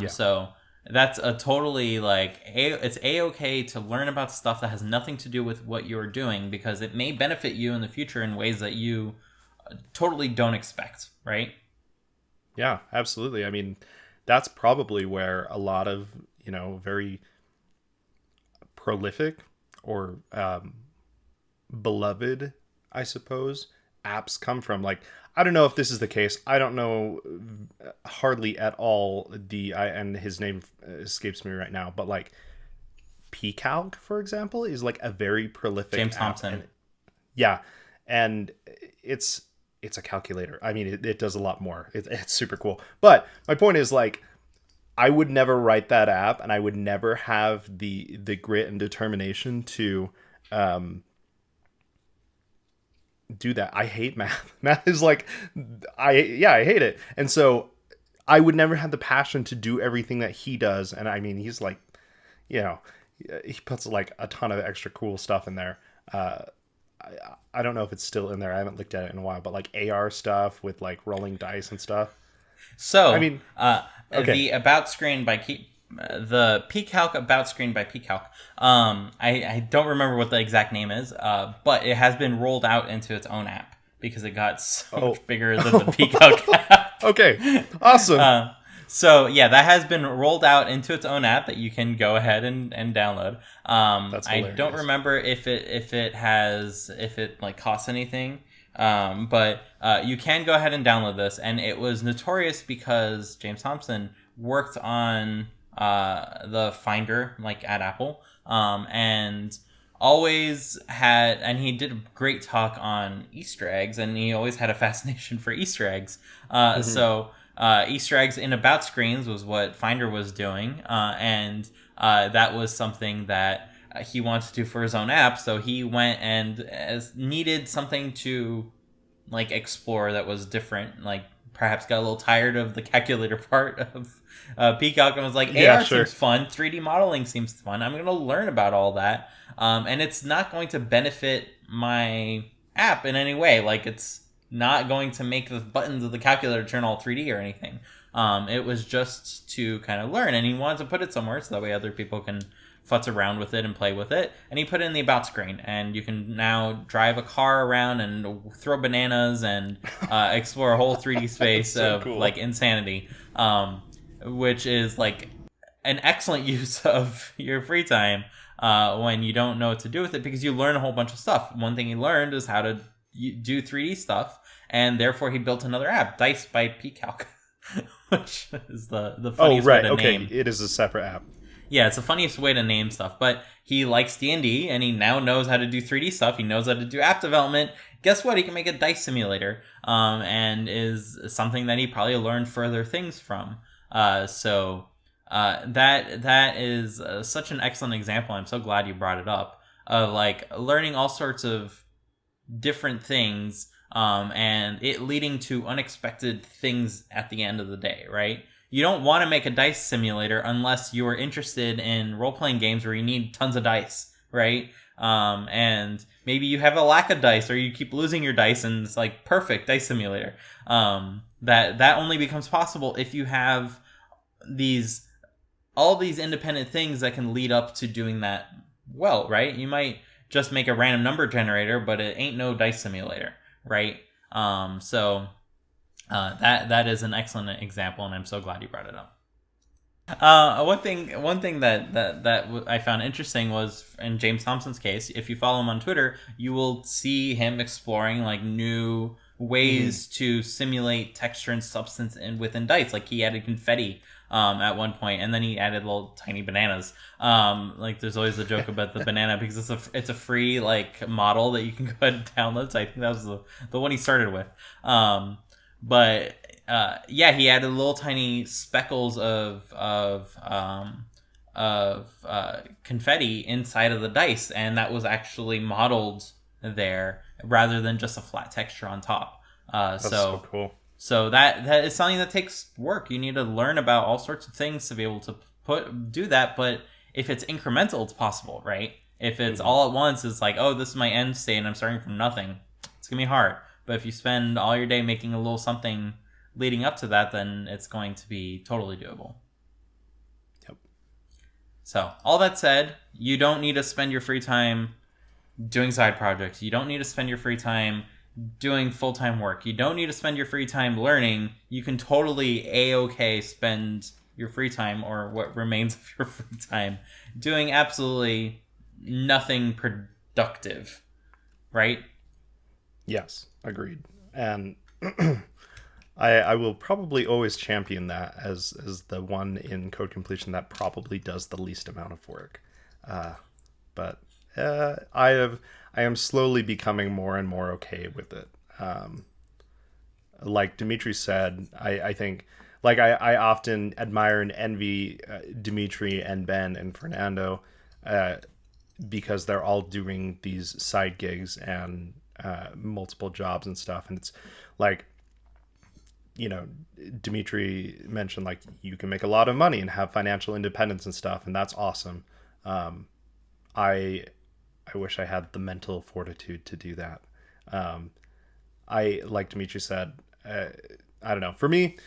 So that's a totally like it's a-okay to learn about stuff that has nothing to do with what you're doing, because it may benefit you in the future in ways that you totally don't expect, right? Yeah, absolutely. I mean, that's probably where a lot of, very prolific or beloved, I suppose, apps come from. Like, I don't know if this is the case. I don't know hardly at all and his name escapes me right now, but like pCalc, for example, is like a very prolific James app. Thompson. And it's a calculator. I mean, it does a lot more. It's super cool. But my point is, like, I would never write that app, and I would never have the grit and determination to do that. I hate math. Math is like, I hate it. And so I would never have the passion to do everything that he does. And I mean, he's like, he puts like a ton of extra cool stuff in there. I don't know if it's still in there. I haven't looked at it in a while, but like AR stuff with like rolling dice and stuff. So, I mean, okay. The about screen by the pCalc about screen by pCalc. I don't remember what the exact name is, but it has been rolled out into its own app because it got so much bigger than the pCalc app. Okay, awesome. So yeah, that has been rolled out into its own app that you can go ahead and download. That's I don't remember if it like costs anything. But you can go ahead and download this, and it was notorious because James Thompson worked on the Finder, like at Apple, and always had, and he did a great talk on Easter eggs, and he always had a fascination for Easter eggs. So Easter eggs in about screens was what Finder was doing, and that was something that he wanted to do for his own app. So he went and needed something to like explore that was different, like perhaps got a little tired of the calculator part of pCalc and was like, AR seems fun, 3D modeling seems fun, I'm going to learn about all that. And it's not going to benefit my app in any way. Like, it's not going to make the buttons of the calculator turn all 3D or anything. It was just to kind of learn, and he wanted to put it somewhere so that way other people can futz around with it and play with it. And he put it in the about screen, and you can now drive a car around and throw bananas and explore a whole 3D space of cool, like insanity, which is like an excellent use of your free time when you don't know what to do with it, because you learn a whole bunch of stuff. One thing he learned is how to do 3D stuff, and therefore he built another app, Dice by pCalc, which is the funniest way to name. It is a separate app. Yeah, it's the funniest way to name stuff, but he likes D&D, and he now knows how to do 3D stuff. He knows how to do app development. Guess what? He can make a dice simulator, and is something that he probably learned further things from. So that is such an excellent example. I'm so glad you brought it up, of like learning all sorts of different things, and it leading to unexpected things at the end of the day, right? You don't want to make a dice simulator unless you are interested in role-playing games where you need tons of dice, right? And maybe you have a lack of dice, or you keep losing your dice, and it's like perfect dice simulator. That only becomes possible if you have all these independent things that can lead up to doing that well, right? You might just make a random number generator, but it ain't no dice simulator, right? That is an excellent example, and I'm so glad you brought it up. One thing that I found interesting was in James Thompson's case. If you follow him on Twitter, you will see him exploring like new ways to simulate texture and substance within dice. Like he added confetti at one point, and then he added little tiny bananas. Like there's always a joke about the banana because it's a free like model that you can go ahead and download. So I think that was the one he started with. But yeah, he added little tiny speckles of confetti inside of the dice, and that was actually modeled there rather than just a flat texture on top. That's so cool. So that is something that takes work. You need to learn about all sorts of things to be able to do that. But if it's incremental, it's possible, right? If it's all at once, it's like, oh, this is my end state, and I'm starting from nothing. It's gonna be hard. But if you spend all your day making a little something leading up to that, then it's going to be totally doable. Yep. So, all that said, you don't need to spend your free time doing side projects. You don't need to spend your free time doing full-time work. You don't need to spend your free time learning. You can totally A-okay spend your free time, or what remains of your free time, doing absolutely nothing productive. Right? Yes, agreed. And I will probably always champion that as the one in code completion that probably does the least amount of work. But I am slowly becoming more and more okay with it. Like Dimitri said, I think like I often admire and envy Dimitri and Ben and Fernando because they're all doing these side gigs and multiple jobs and stuff, and it's like, you know, Dimitri mentioned like you can make a lot of money and have financial independence and stuff, and that's awesome. I wish I had the mental fortitude to do that. I, like Dimitri said, I don't know. For me,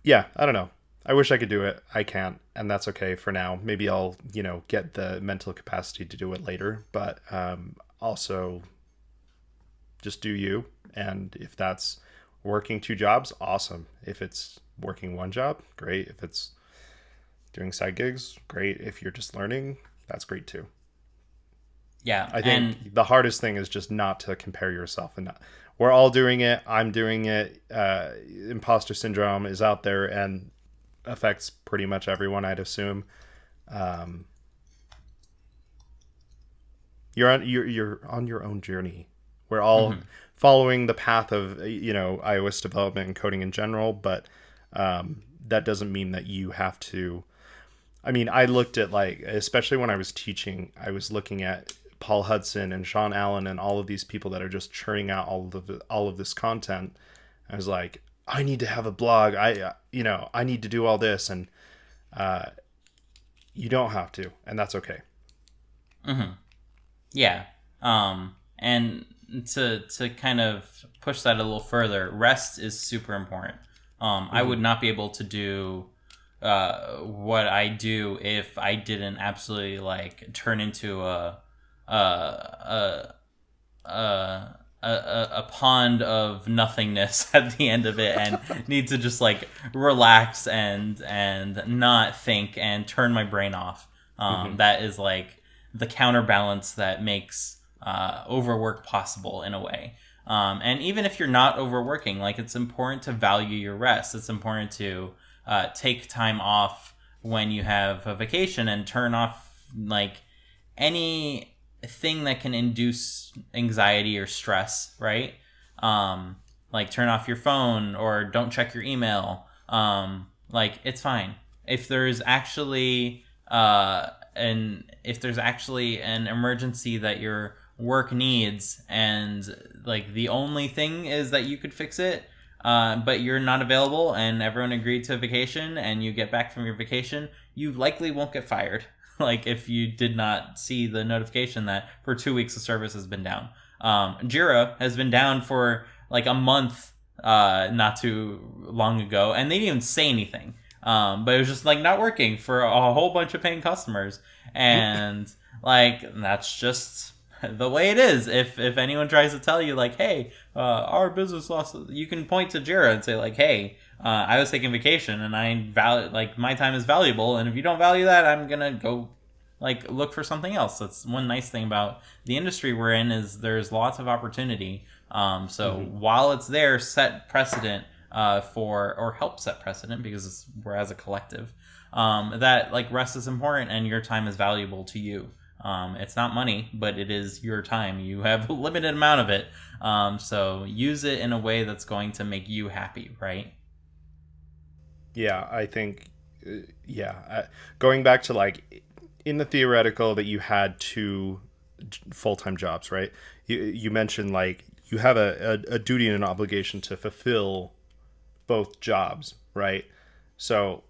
yeah, I don't know. I wish I could do it. I can't, and that's okay for now. Maybe I'll, you know, get the mental capacity to do it later, but also just do you. And if that's working 2 jobs, awesome. If it's working 1 job, great. If it's doing side gigs, great. If you're just learning, that's great too. Yeah. I think the hardest thing is just not to compare yourself. And we're all doing it. I'm doing it. Imposter syndrome is out there and affects pretty much everyone, I'd assume. You're on your own journey. We're all following the path of, you know, iOS development and coding in general, but that doesn't mean that you have to. I mean, I looked at, like, especially when I was teaching, I was looking at Paul Hudson and Sean Allen and all of these people that are just churning out all of this content. I was like, I need to have a blog. I need to do all this, and you don't have to, and that's okay. Yeah. And to kind of push that a little further, rest is super important. I would not be able to do what I do if I didn't absolutely like turn into a pond of nothingness at the end of it, and need to just like relax and not think and turn my brain off. That is like the counterbalance that makes overwork possible in a way. And even if you're not overworking, like, it's important to value your rest. It's important to take time off when you have a vacation and turn off like anything that can induce anxiety or stress, right? Like turn off your phone or don't check your email. Like, it's fine. If there's actually an emergency that your work needs, and like the only thing is that you could fix it, but you're not available and everyone agreed to a vacation and you get back from your vacation, you likely won't get fired. Like, if you did not see the notification that for 2 weeks the service has been down. Jira has been down for like a month not too long ago, and they didn't even say anything. But it was just like not working for a whole bunch of paying customers, and like, that's just the way it is. If anyone tries to tell you like, hey, our business lost, you can point to Jira and say like, hey, I was taking vacation, and I value like my time is valuable, and if you don't value that, I'm gonna go like look for something else. That's one nice thing about the industry we're in is there's lots of opportunity. So while it's there, set precedent for or help set precedent because we're as a collective that like rest is important and your time is valuable to you. It's not money, but it is your time. You have a limited amount of it. So use it in a way that's going to make you happy, right? Yeah, I think, going back to like in the theoretical that you had two full-time jobs, right? You mentioned like you have a duty and an obligation to fulfill both jobs, right? So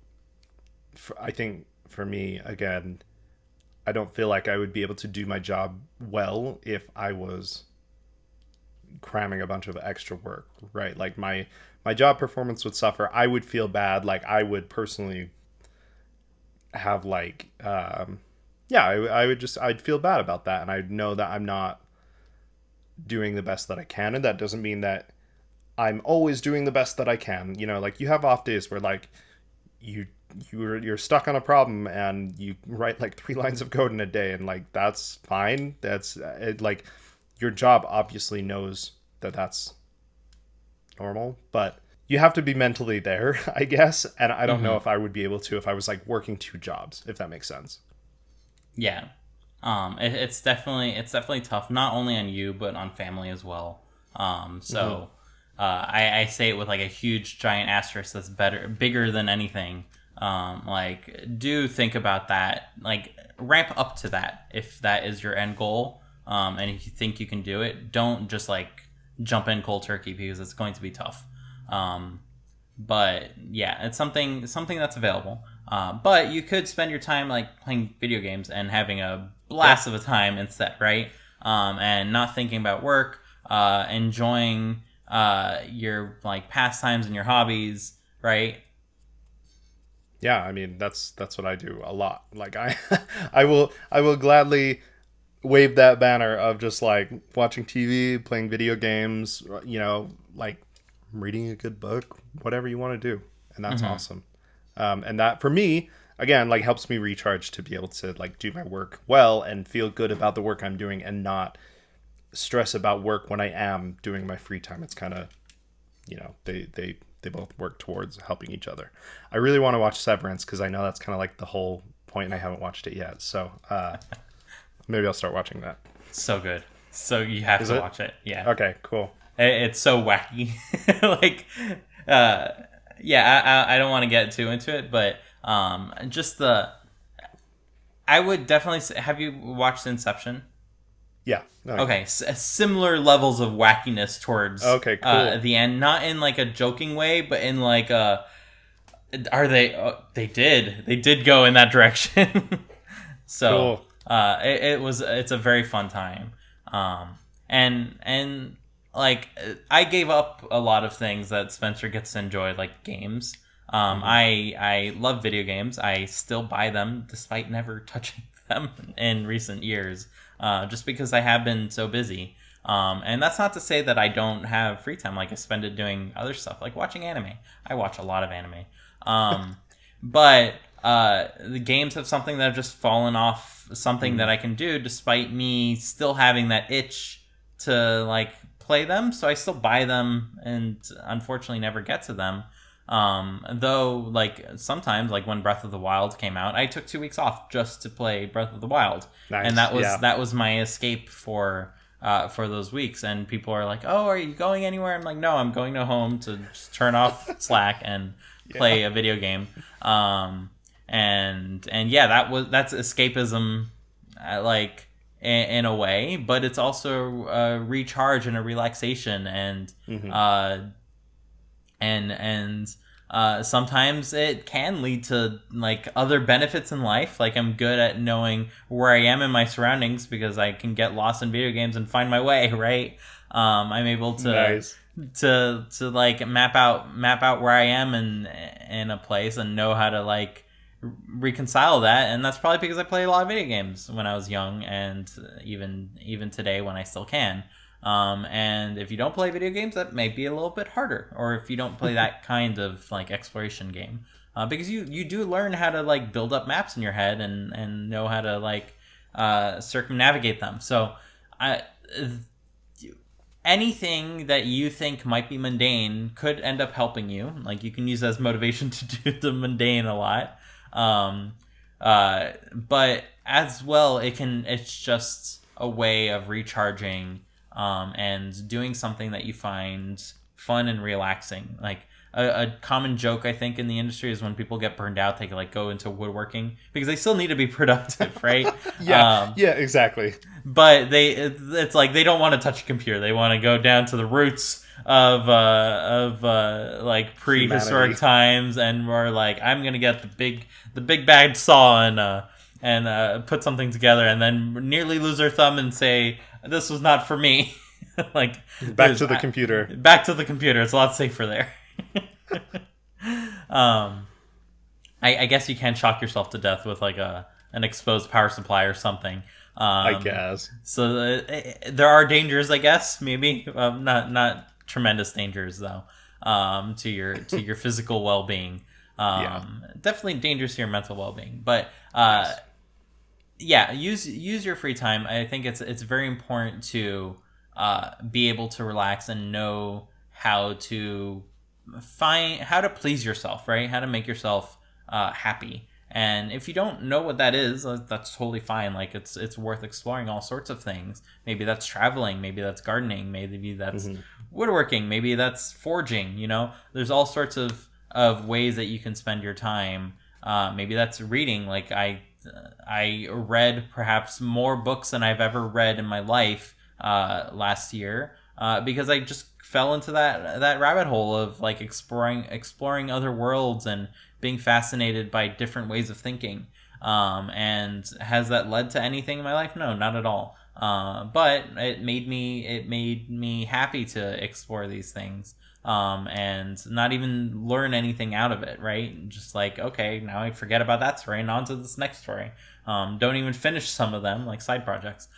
I think for me, again, I don't feel like I would be able to do my job well if I was cramming a bunch of extra work, right? Like my job performance would suffer. I would feel bad. Like I would personally have like I would just I'd feel bad about that, and I'd know that I'm not doing the best that I can, and that doesn't mean that I'm always doing the best that I can. You know, like you have off days where like you you're stuck on a problem and you write like 3 lines of code in a day, and like that's fine. That's like your job obviously knows that that's normal, but you have to be mentally there, I guess. And I don't know if I would be able to if I was like working 2 jobs, if that makes sense. Yeah. It's definitely tough, not only on you but on family as well. I say it with like a huge giant asterisk that's bigger than anything. Like do think about that. Like ramp up to that if that is your end goal. And if you think you can do it, don't just like jump in cold turkey because it's going to be tough. But yeah, it's something that's available. But you could spend your time like playing video games and having a blast of a time instead, right? And not thinking about work, enjoying your like pastimes and your hobbies, right? Yeah, I mean that's what I do a lot. Like I will gladly wave that banner of just like watching TV, playing video games, you know, like reading a good book, whatever you want to do, and that's awesome. And that for me, again, like helps me recharge to be able to like do my work well and feel good about the work I'm doing and not stress about work when I am doing my free time. It's kind of, you know, they both work towards helping each other. I really want to watch Severance because I know that's kind of like the whole point, and I haven't watched it yet. So maybe I'll start watching that. So good. So you have to watch it. Yeah. Okay, cool. It's so wacky. Like, I don't want to get too into it, but I would definitely say, have you watched Inception? Yeah. Okay. Similar levels of wackiness towards okay, cool. The end, not in like a joking way, but in like they did go in that direction. So cool. It's a very fun time. And like I gave up a lot of things that Spencer gets to enjoy, like games. I love video games. I still buy them despite never touching them in recent years, just because I have been so busy. And that's not to say that I don't have free time. Like I spend it doing other stuff, like watching anime. I watch a lot of anime. But the games have something that have just fallen off, something that I can do despite me still having that itch to like play them. So I still buy them and unfortunately never get to them. Though like sometimes, like when Breath of the Wild came out, I took 2 weeks off just to play Breath of the Wild. Nice. And that was my escape for those weeks. And people are like, "Oh, are you going anywhere?" I'm like, "No, I'm going to home to just turn off Slack and play a video game." And yeah, that's escapism, like in a way, but it's also a recharge and a relaxation, and sometimes it can lead to like other benefits in life. Like I'm good at knowing where I am in my surroundings because I can get lost in video games and find my way, right? I'm able to Nice. to like map out where I am in a place and know how to like reconcile that. And that's probably because I played a lot of video games when I was young, and even today when I still can. And if you don't play video games, that may be a little bit harder. Or if you don't play that kind of like exploration game, because you do learn how to like build up maps in your head and know how to like circumnavigate them. So anything that you think might be mundane could end up helping you. Like you can use as motivation to do the mundane a lot. But as well, it's just a way of recharging and doing something that you find fun and relaxing. Like a common joke I think in the industry is when people get burned out, they like go into woodworking because they still need to be productive, right? Yeah, exactly. But it's like they don't want to touch a computer. They want to go down to the roots of like prehistoric times, and we're like, I'm gonna get the big bad saw and put something together, and then nearly lose our thumb and say this was not for me. Like back to the computer. Back to the computer. It's a lot safer there. I guess you can shock yourself to death with like an exposed power supply or something. I guess. So there are dangers, I guess, maybe not tremendous dangers though, to your physical well-being. Definitely dangers to your mental well-being. But Nice. yeah, use your free time. I think it's very important to be able to relax and know how to please yourself, right? How to make yourself happy. And if you don't know what that is, that's totally fine. Like it's worth exploring all sorts of things. Maybe that's traveling, maybe that's gardening, maybe that's woodworking, maybe that's forging, you know? There's all sorts of ways that you can spend your time. Maybe that's reading. Like I read perhaps more books than I've ever read in my life last year because I just fell into that rabbit hole of like exploring other worlds and being fascinated by different ways of thinking. And has that led to anything in my life? No, not at all. But it made me happy to explore these things. And not even learn anything out of it, right? Just like, okay, now I forget about that story and on to this next story. Don't even finish some of them, like side projects.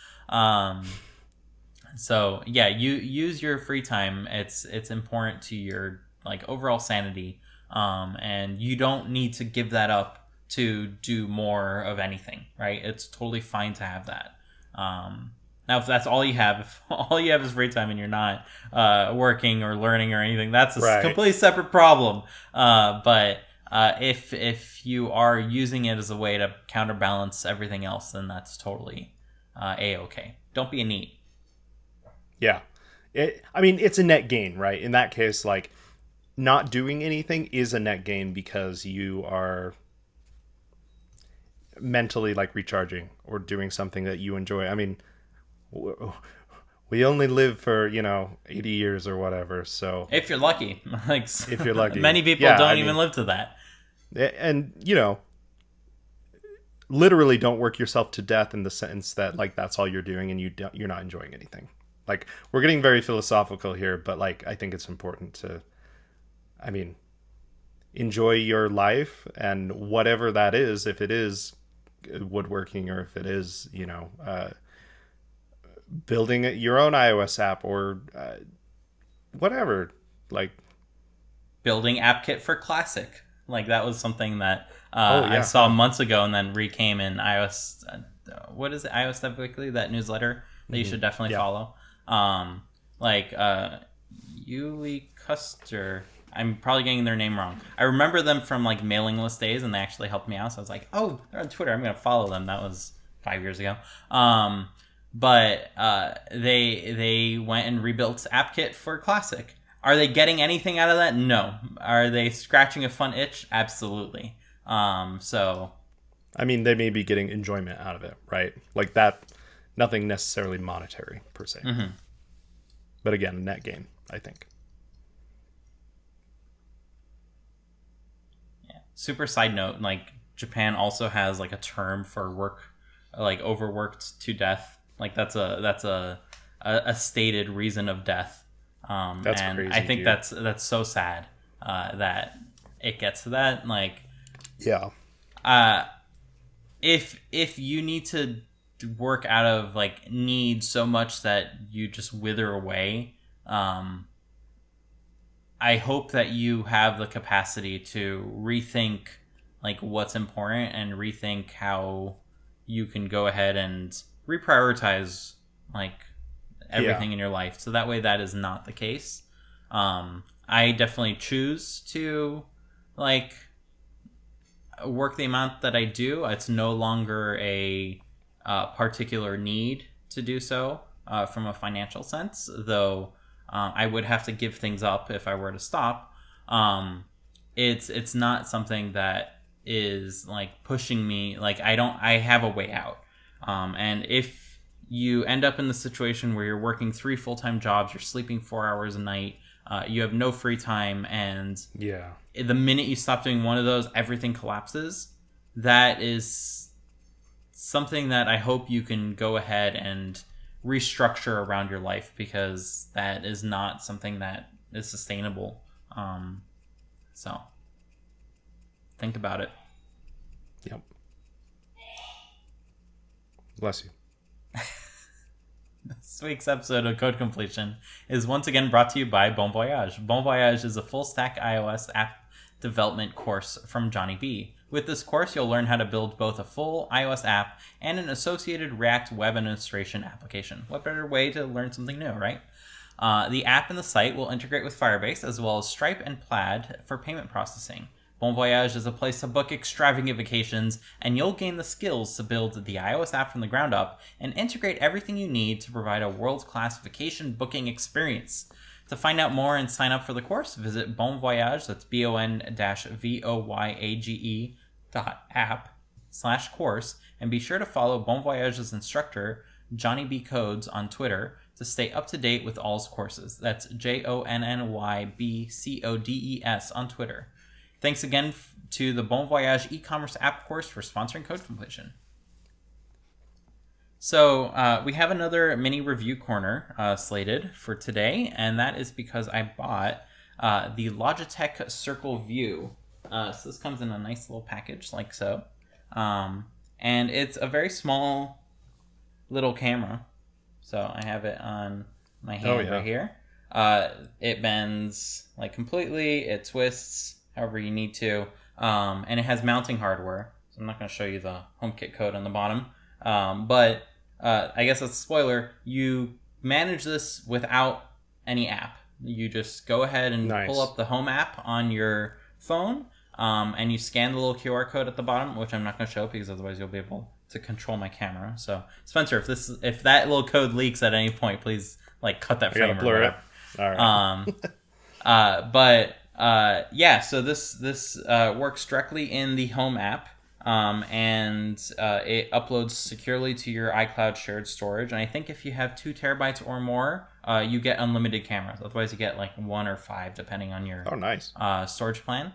So yeah, you use your free time. It's important to your like overall sanity. And you don't need to give that up to do more of anything, right? It's totally fine to have that. Now, if that's all you have, if all you have is free time and you're not working or learning or anything, that's a completely separate problem. But if you are using it as a way to counterbalance everything else, then that's totally A-okay. Don't be a neat. Yeah. I mean, it's a net gain, right? In that case, like, not doing anything is a net gain because you are mentally, like, recharging or doing something that you enjoy. I mean, we only live for 80 years or whatever, so if you're lucky, like if you're lucky, many people don't even live to that. And literally don't work yourself to death in the sense that like that's all you're doing and you're not enjoying anything. Like, we're getting very philosophical here, but like I think it's important to, I mean, enjoy your life and whatever that is, if it is woodworking or if it is building your own iOS app or whatever, like building AppKit for Classic. Like that was something that I saw months ago and then recame in iOS. What is it? iOS Dev Weekly, that newsletter that you should definitely follow. Yuli Custer. I'm probably getting their name wrong. I remember them from like mailing list days, and they actually helped me out. So I was like, oh, they're on Twitter. I'm gonna follow them. That was 5 years ago. But they went and rebuilt AppKit for Classic. Are they getting anything out of that? No. Are they scratching a fun itch? Absolutely. So, I mean, they may be getting enjoyment out of it, right? Like that, nothing necessarily monetary per se. Mm-hmm. But again, a net gain, I think. Yeah. Super side note, like Japan also has like a term for work, like overworked to death. Like that's a stated reason of death. That's and crazy. I think that's so sad that it gets to that. Like, yeah. If you need to work out of like need so much that you just wither away. I hope that you have the capacity to rethink like what's important and rethink how you can go ahead and reprioritize like everything in your life. So that way that is not the case. I definitely choose to like work the amount that I do. It's no longer a particular need to do so from a financial sense, though I would have to give things up if I were to stop. It's not something that is like pushing me. Like I have a way out. And if you end up in the situation where you're working 3 full-time jobs, you're sleeping 4 hours a night, you have no free time, and the minute you stop doing one of those, everything collapses. That is something that I hope you can go ahead and restructure around your life, because that is not something that is sustainable. So think about it. Yep. Bless you. This week's episode of Code Completion is once again brought to you by Bon Voyage. Bon Voyage is a full-stack iOS app development course from Johnny B. With this course, you'll learn how to build both a full iOS app and an associated React web administration application. What better way to learn something new, right? The app and the site will integrate with Firebase, as well as Stripe and Plaid for payment processing. Bon Voyage is a place to book extravagant vacations, and you'll gain the skills to build the iOS app from the ground up and integrate everything you need to provide a world-class vacation booking experience. To find out more and sign up for the course, visit Bon Voyage, that's bon-voyage.app/course, and be sure to follow Bon Voyage's instructor, Johnny B. Codes, on Twitter to stay up to date with all his courses. That's JONNYBCODES on Twitter. Thanks again to the Bon Voyage e-commerce app course for sponsoring Code Completion. So we have another mini review corner slated for today, and that is because I bought the Logitech Circle View. So this comes in a nice little package like so. And it's a very small little camera. So I have it on my hand right here. It bends like completely. It twists however you need to. And it has mounting hardware. So I'm not going to show you the HomeKit code on the bottom. But I guess that's a spoiler. You manage this without any app. You just go ahead and pull up the Home app on your phone. And you scan the little QR code at the bottom, which I'm not going to show because otherwise you'll be able to control my camera. So Spencer, if that little code leaks at any point, please like cut that frame or blur whatever. It. All right. So this works directly in the Home app, and it uploads securely to your iCloud shared storage. And I think if you have 2 terabytes or more, you get unlimited cameras. Otherwise, you get like 1 or 5 depending on your storage plan.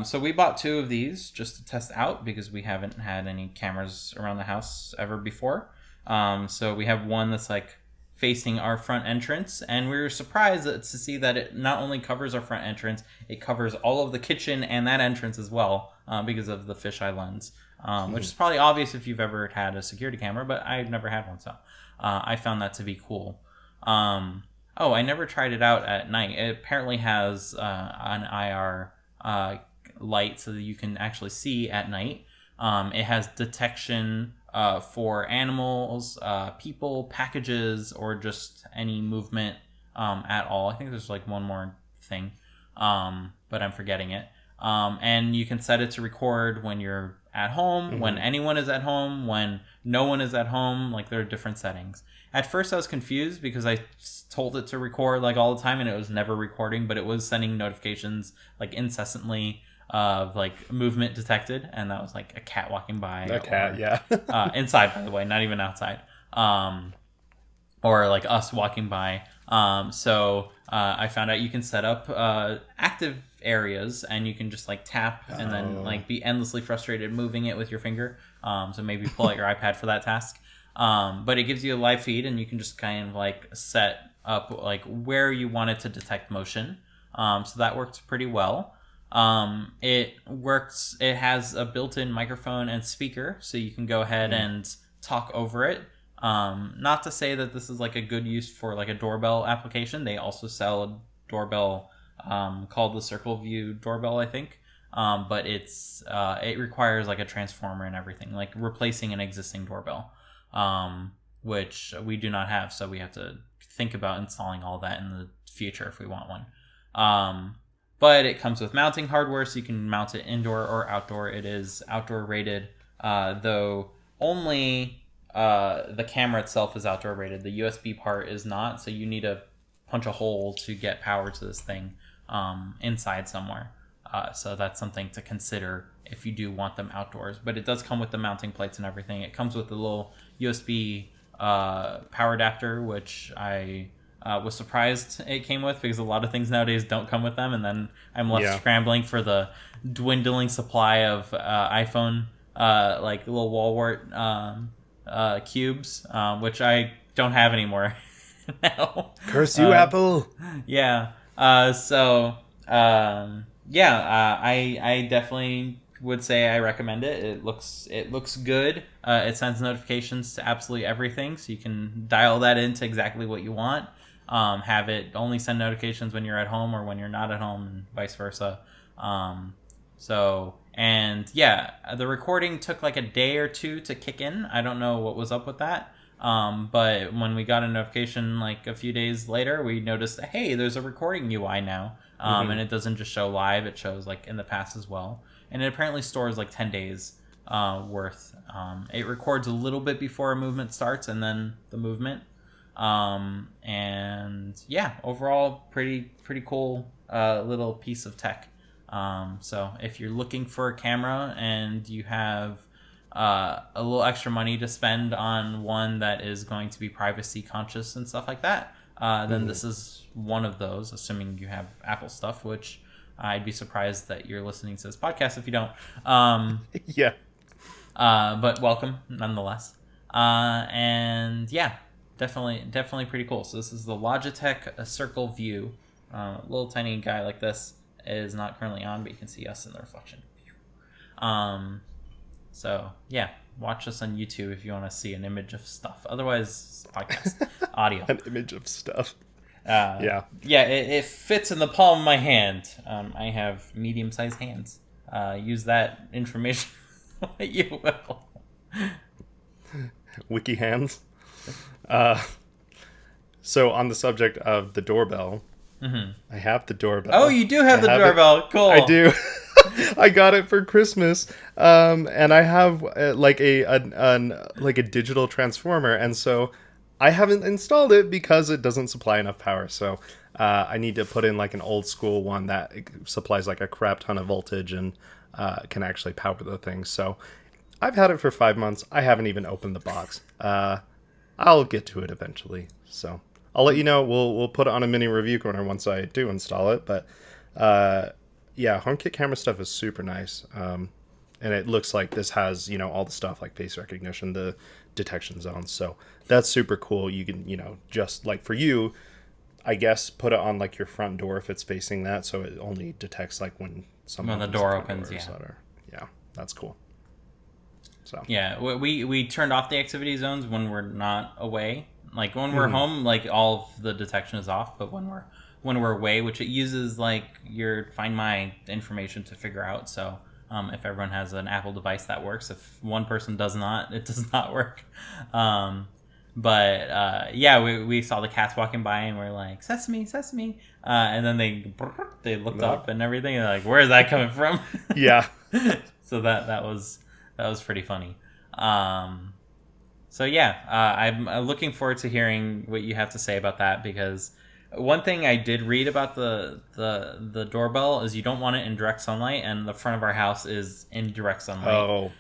So we bought 2 of these just to test out because we haven't had any cameras around the house ever before. So we have one that's like facing our front entrance, and we were surprised to see that it not only covers our front entrance, it covers all of the kitchen and that entrance as well, because of the fisheye lens, which is probably obvious if you've ever had a security camera, but I've never had one, so I found that to be cool. I never tried it out at night. It apparently has an IR light so that you can actually see at night. It has detection for animals, people, packages, or just any movement at all. I think there's like one more thing, but I'm forgetting it. And you can set it to record when you're at home, when anyone is at home, when no one is at home. Like there are different settings. At first I was confused because I told it to record like all the time and it was never recording, but it was sending notifications like incessantly of like movement detected, and that was like a cat walking by. Inside, by the way, not even outside. Or like us walking by. So I found out you can set up active areas, and you can just like tap and then like be endlessly frustrated moving it with your finger. So maybe pull out your iPad for that task. But it gives you a live feed, and you can just kind of like set up like where you want it to detect motion. So that works pretty well. It has a built-in microphone and speaker, so you can go ahead and talk over it. Not to say that this is like a good use for like a doorbell application. They also sell a doorbell called the Circle View doorbell, I think. But it requires like a transformer and everything, like replacing an existing doorbell, which we do not have. So we have to think about installing all that in the future if we want one. But it comes with mounting hardware, so you can mount it indoor or outdoor. It is outdoor rated, though only the camera itself is outdoor rated. The USB part is not, so you need to punch a hole to get power to this thing inside somewhere. So that's something to consider if you do want them outdoors. But it does come with the mounting plates and everything. It comes with a little USB power adapter, which I was surprised it came with, because a lot of things nowadays don't come with them. And then I'm left scrambling for the dwindling supply of iPhone like little wall wart cubes, which I don't have anymore now. Curse you, Apple. Yeah. I definitely would say I recommend it. It looks good. It sends notifications to absolutely everything, so you can dial that into exactly what you want. Have it only send notifications when you're at home or when you're not at home, and vice versa. The recording took like a day or two to kick in. I don't know what was up with that. But when we got a notification like a few days later, we noticed that, hey, there's a recording UI now. And it doesn't just show live, it shows like in the past as well. And it apparently stores like 10 days worth. It records a little bit before a movement starts and then the movement. Overall pretty cool little piece of tech. So if you're looking for a camera and you have a little extra money to spend on one that is going to be privacy conscious and stuff like that, then this is one of those, assuming you have Apple stuff, which I'd be surprised that you're listening to this podcast if you don't. But welcome nonetheless. Definitely pretty cool. So this is the Logitech Circle View. Little tiny guy like this is not currently on, but you can see us in the reflection. Watch us on YouTube if you want to see an image of stuff. Otherwise, podcast audio. An image of stuff. It fits in the palm of my hand. I have medium-sized hands. Use that information what you will. Wiki hands. So on the subject of the doorbell, I have the doorbell. Oh, you do have the doorbell. Cool. I do. I got it for Christmas, and I have like a digital transformer, and so I haven't installed it because it doesn't supply enough power. So I need to put in like an old school one that supplies like a crap ton of voltage and can actually power the thing. So I've had it for 5 months. I haven't even opened the box. I'll get to it eventually. So I'll let you know. We'll put it on a mini review corner once I do install it. But HomeKit camera stuff is super nice. And it looks like this has, all the stuff like face recognition, the detection zones. So that's super cool. You can, just like for you, I guess, put it on like your front door if it's facing that. So it only detects like when the door opens. That's cool. So we turned off the activity zones when we're not away. Like when we're home, like all of the detection is off. But when we're away, which it uses like your Find My information to figure out. So if everyone has an Apple device, that works. If one person does not, it does not work. We saw the cats walking by and we're like, Sesame, Sesame. And then they looked up and everything. And they're like, where is that coming from? Yeah. So that was pretty funny. I'm looking forward to hearing what you have to say about that, because one thing I did read about the doorbell is you don't want it in direct sunlight, and the front of our house is in direct sunlight.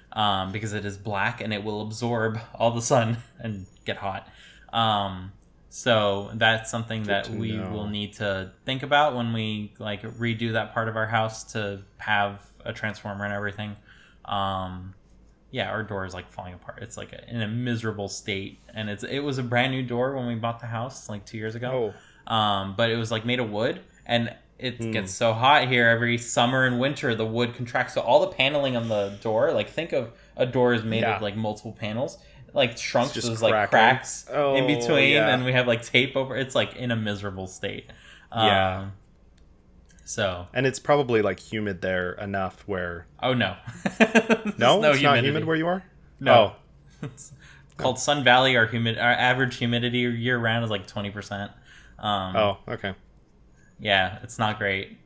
Because it is black and it will absorb all the sun and get hot. So that's something that we will need to think about when we like redo that part of our house to have a transformer and everything. Our door is like falling apart. It's like in a miserable state, and it was a brand new door when we bought the house like 2 years ago. But it was like made of wood, and it gets so hot here every summer and winter. The wood contracts, so all the paneling on the door, like think of a door is made of like multiple panels. like shrunk. just There's like cracking. cracks in Oh, between, yeah. and we have like tape over. It's like in a miserable state. Yeah. So. And it's probably like humid there enough where. Oh no. No, no it's not humid where you are. No. It's called Sun Valley. Our average humidity year round is like 20%. Okay. Yeah, it's not great.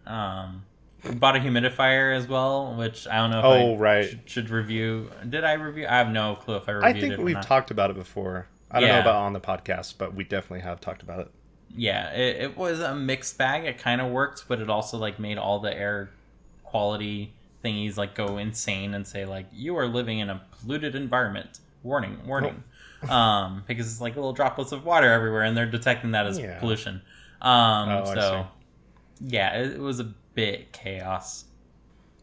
We bought a humidifier as well, which I don't know if right. should review. Did I review? I have no clue if I reviewed it. I think or we've not. talked about it before. I don't know about on the podcast, but we definitely have talked about it. Yeah, it was a mixed bag. It kind of worked, but it also like made all the air quality thingies like go insane and say like, you are living in a polluted environment. Warning. Because it's like little droplets of water everywhere, and they're detecting that as pollution. So yeah, it was a bit chaos.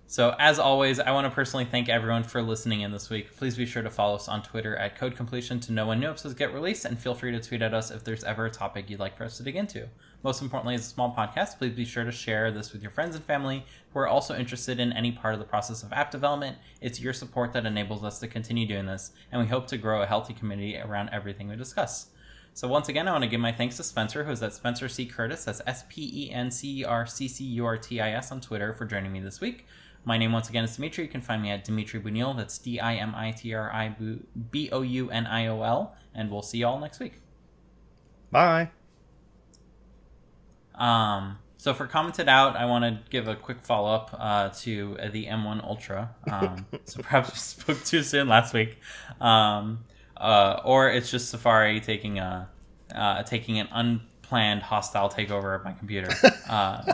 So as always, I want to personally thank everyone for listening in this week. Please be sure to follow us on Twitter at Code Completion to know when new episodes get released, and feel free to tweet at us if there's ever a topic you'd like for us to dig into. Most importantly, as a small podcast, please be sure to share this with your friends and family who are also interested in any part of the process of app development. It's your support that enables us to continue doing this, and we hope to grow a healthy community around everything we discuss. So once again, I want to give my thanks to Spencer, who's at Spencer C. Curtis, that's SpencerCurtis on Twitter, for joining me this week. My name once again is Dimitri. You can find me at Dimitri Bouniol, that's DIMITRI BOUNIOL, and we'll see y'all next week. Bye. So for Commented Out, I want to give a quick follow-up to the M1 Ultra. So perhaps we spoke too soon last week. Or it's just Safari taking an unplanned hostile takeover of my computer.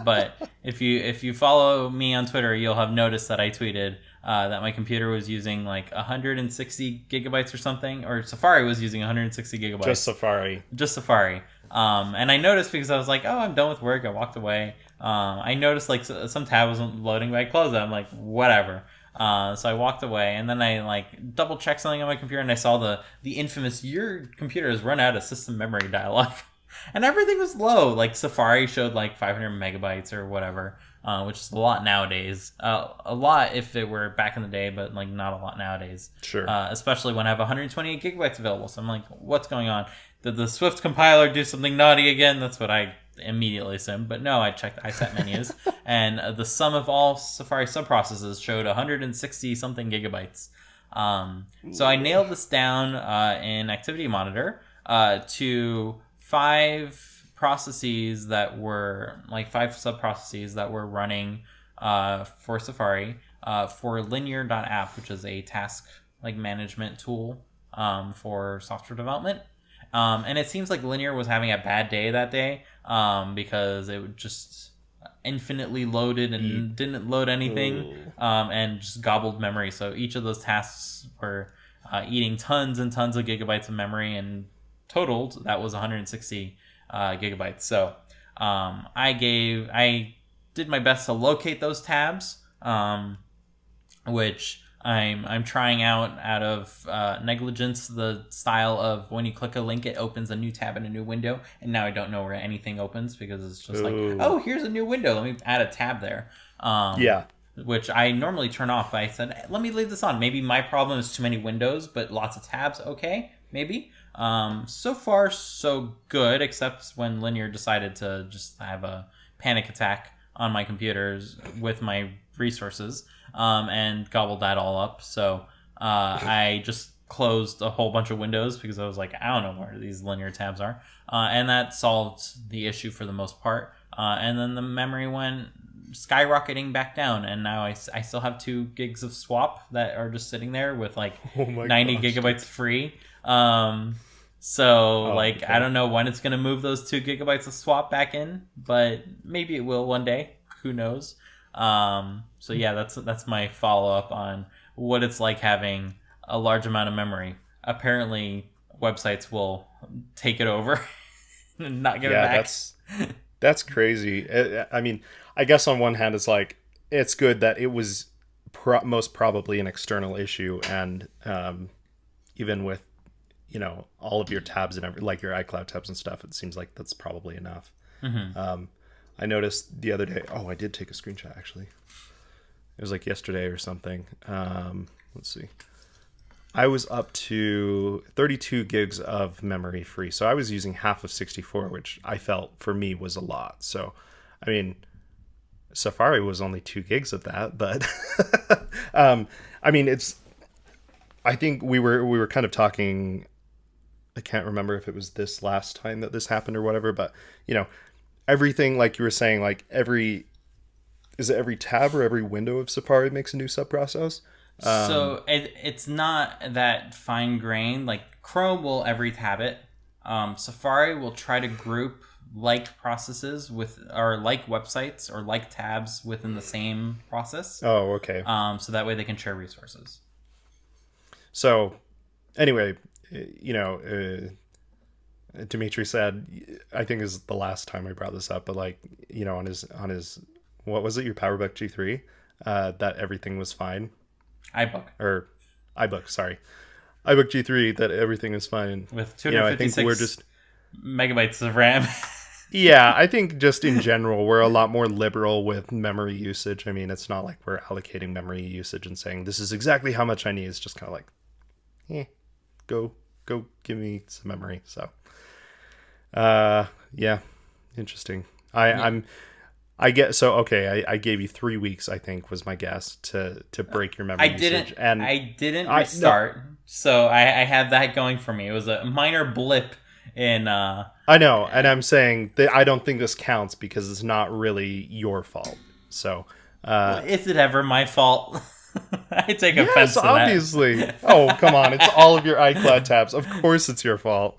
But if you follow me on Twitter, you'll have noticed that I tweeted that my computer was using like 160 gigabytes or something, or Safari was using 160 gigabytes. Just Safari. And I noticed because I was like, oh, I'm done with work. I walked away. I noticed like some tab wasn't loading, but I closed it. I'm like, whatever. So I walked away, and then I like double checked something on my computer, and I saw the infamous "your computer has run out of system memory" dialog, and everything was low. Like Safari showed like 500 megabytes or whatever, which is a lot nowadays. A lot if it were back in the day, but like not a lot nowadays. Sure. Especially when I have 128 gigabytes available. So I'm like, what's going on? Did the Swift compiler do something naughty again? That's what I immediately assumed. But no, I checked iSet menus, and the sum of all Safari subprocesses showed 160 something gigabytes. So I nailed this down in Activity Monitor to 5 processes that were like 5 subprocesses that were running for Safari for linear.app, which is a task like management tool for software development. And it seems like Linear was having a bad day that day because it would just infinitely loaded and didn't load anything and just gobbled memory. So each of those tasks were eating tons and tons of gigabytes of memory, and totaled that was 160 gigabytes. So I did my best to locate those tabs, which I'm trying out of negligence, the style of when you click a link, it opens a new tab in a new window, and now I don't know where anything opens because it's just like, oh, here's a new window. Let me add a tab there. Which I normally turn off. I said, let me leave this on. Maybe my problem is too many windows, but lots of tabs. Okay, maybe. So far, so good, except when Linear decided to just have a panic attack on my computers with my resources. And gobbled that all up. So I just closed a whole bunch of windows because I was like, I don't know where these Linear tabs are. And that solved the issue for the most part. And then the memory went skyrocketing back down. And now I still have 2 gigs of swap that are just sitting there with like 90 gigabytes free. I don't know when it's going to move those 2 gigabytes of swap back in, but maybe it will one day. Who knows? So yeah, that's my follow-up on what it's like having a large amount of memory. Apparently, websites will take it over and not give it back. That's crazy. I mean, I guess on one hand, it's like, it's good that it was most probably an external issue, and even with, all of your tabs and like your iCloud tabs and stuff, it seems like that's probably enough. Mm-hmm. I noticed the other day, I did take a screenshot actually. It was like yesterday or something. Let's see. I was up to 32 gigs of memory free. So I was using half of 64, which I felt for me was a lot. So, I mean, Safari was only 2 gigs of that, but I mean, I think we were kind of talking. I can't remember if it was this last time that this happened or whatever, but everything, like you were saying, like every tab or every window of Safari makes a new subprocess. So it's not that fine grained. Like Chrome will every tab it. Safari will try to group like processes with or like websites or like tabs within the same process. Oh, okay. So that way they can share resources. So anyway, Dimitri said, I think is the last time I brought this up, but like, on his what was it, your PowerBook G3, that everything was fine. iBook, sorry. iBook G3, that everything is fine. With 256 I think we're just megabytes of RAM. Yeah, I think just in general, we're a lot more liberal with memory usage. I mean, it's not like we're allocating memory usage and saying, this is exactly how much I need. It's just kind of like, go give me some memory. So, yeah, interesting. I gave you 3 weeks, I think was my guess to break your memory usage. I didn't restart. So I had that going for me. It was a minor blip in I know, and I'm saying that I don't think this counts because it's not really your fault. So is it ever my fault? I take offense to that. Obviously. Oh, come on. It's all of your iCloud tabs. Of course it's your fault.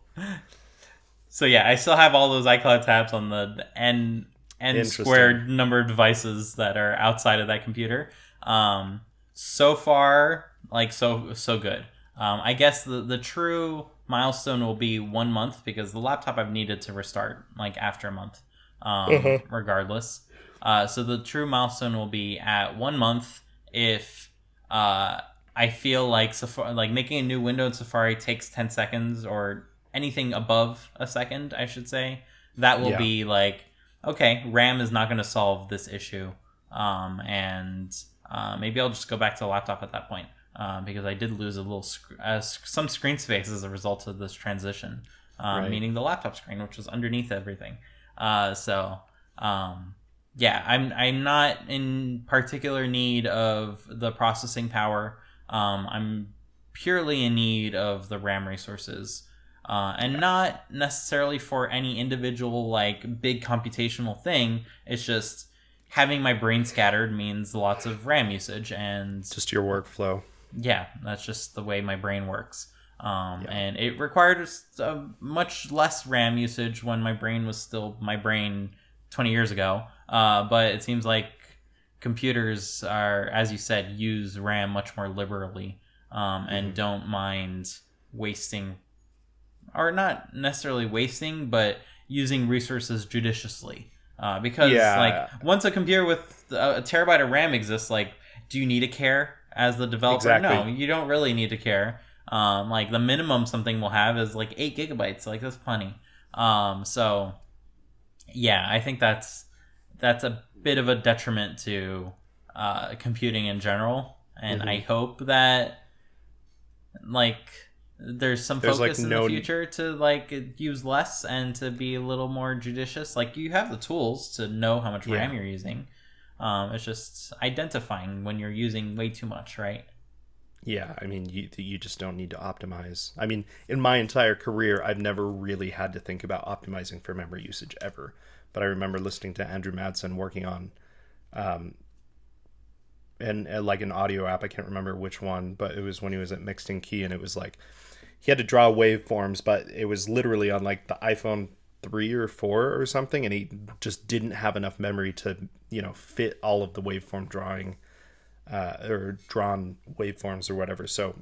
So yeah, I still have all those iCloud tabs on the n squared number of devices that are outside of that computer. So far, like so good. I guess the true milestone will be 1 month because the laptop I've needed to restart like after a month, regardless. So the true milestone will be at 1 month if I feel like like making a new window in Safari takes 10 seconds or anything above a second, I should say. That will be like, okay, RAM is not going to solve this issue, and maybe I'll just go back to the laptop at that point. Because I did lose a little some screen space as a result of this transition, meaning the laptop screen, which was underneath everything. Yeah, I'm not in particular need of the processing power. I'm purely in need of the RAM resources, and not necessarily for any individual like big computational thing. It's just having my brain scattered means lots of RAM usage and just your workflow. Yeah, that's just the way my brain works. And it required much less RAM usage when my brain was still my brain 20 years ago. But it seems like computers are, as you said, use RAM much more liberally, and don't mind wasting, or not necessarily wasting, but using resources judiciously. Because like once a computer with a terabyte of RAM exists, like, do you need to care? As the developer, exactly. No, you don't really need to care. Like the minimum something will have is like 8 gigabytes. Like that's plenty. So yeah, I think that's a bit of a detriment to computing in general, and I hope that like there's some focus in the future to like use less and to be a little more judicious. Like you have the tools to know how much RAM you're using. It's just identifying when you're using way too much, right? Yeah, I mean, you just don't need to optimize. I mean, in my entire career, I've never really had to think about optimizing for memory usage ever. But I remember listening to Andrew Madsen working on, and like an audio app. I can't remember which one, but it was when he was at Mixed in Key, and it was like he had to draw waveforms, but it was literally on like the iPhone 3 or 4 or something, and he just didn't have enough memory to fit all of the waveform drawing or drawn waveforms or whatever. So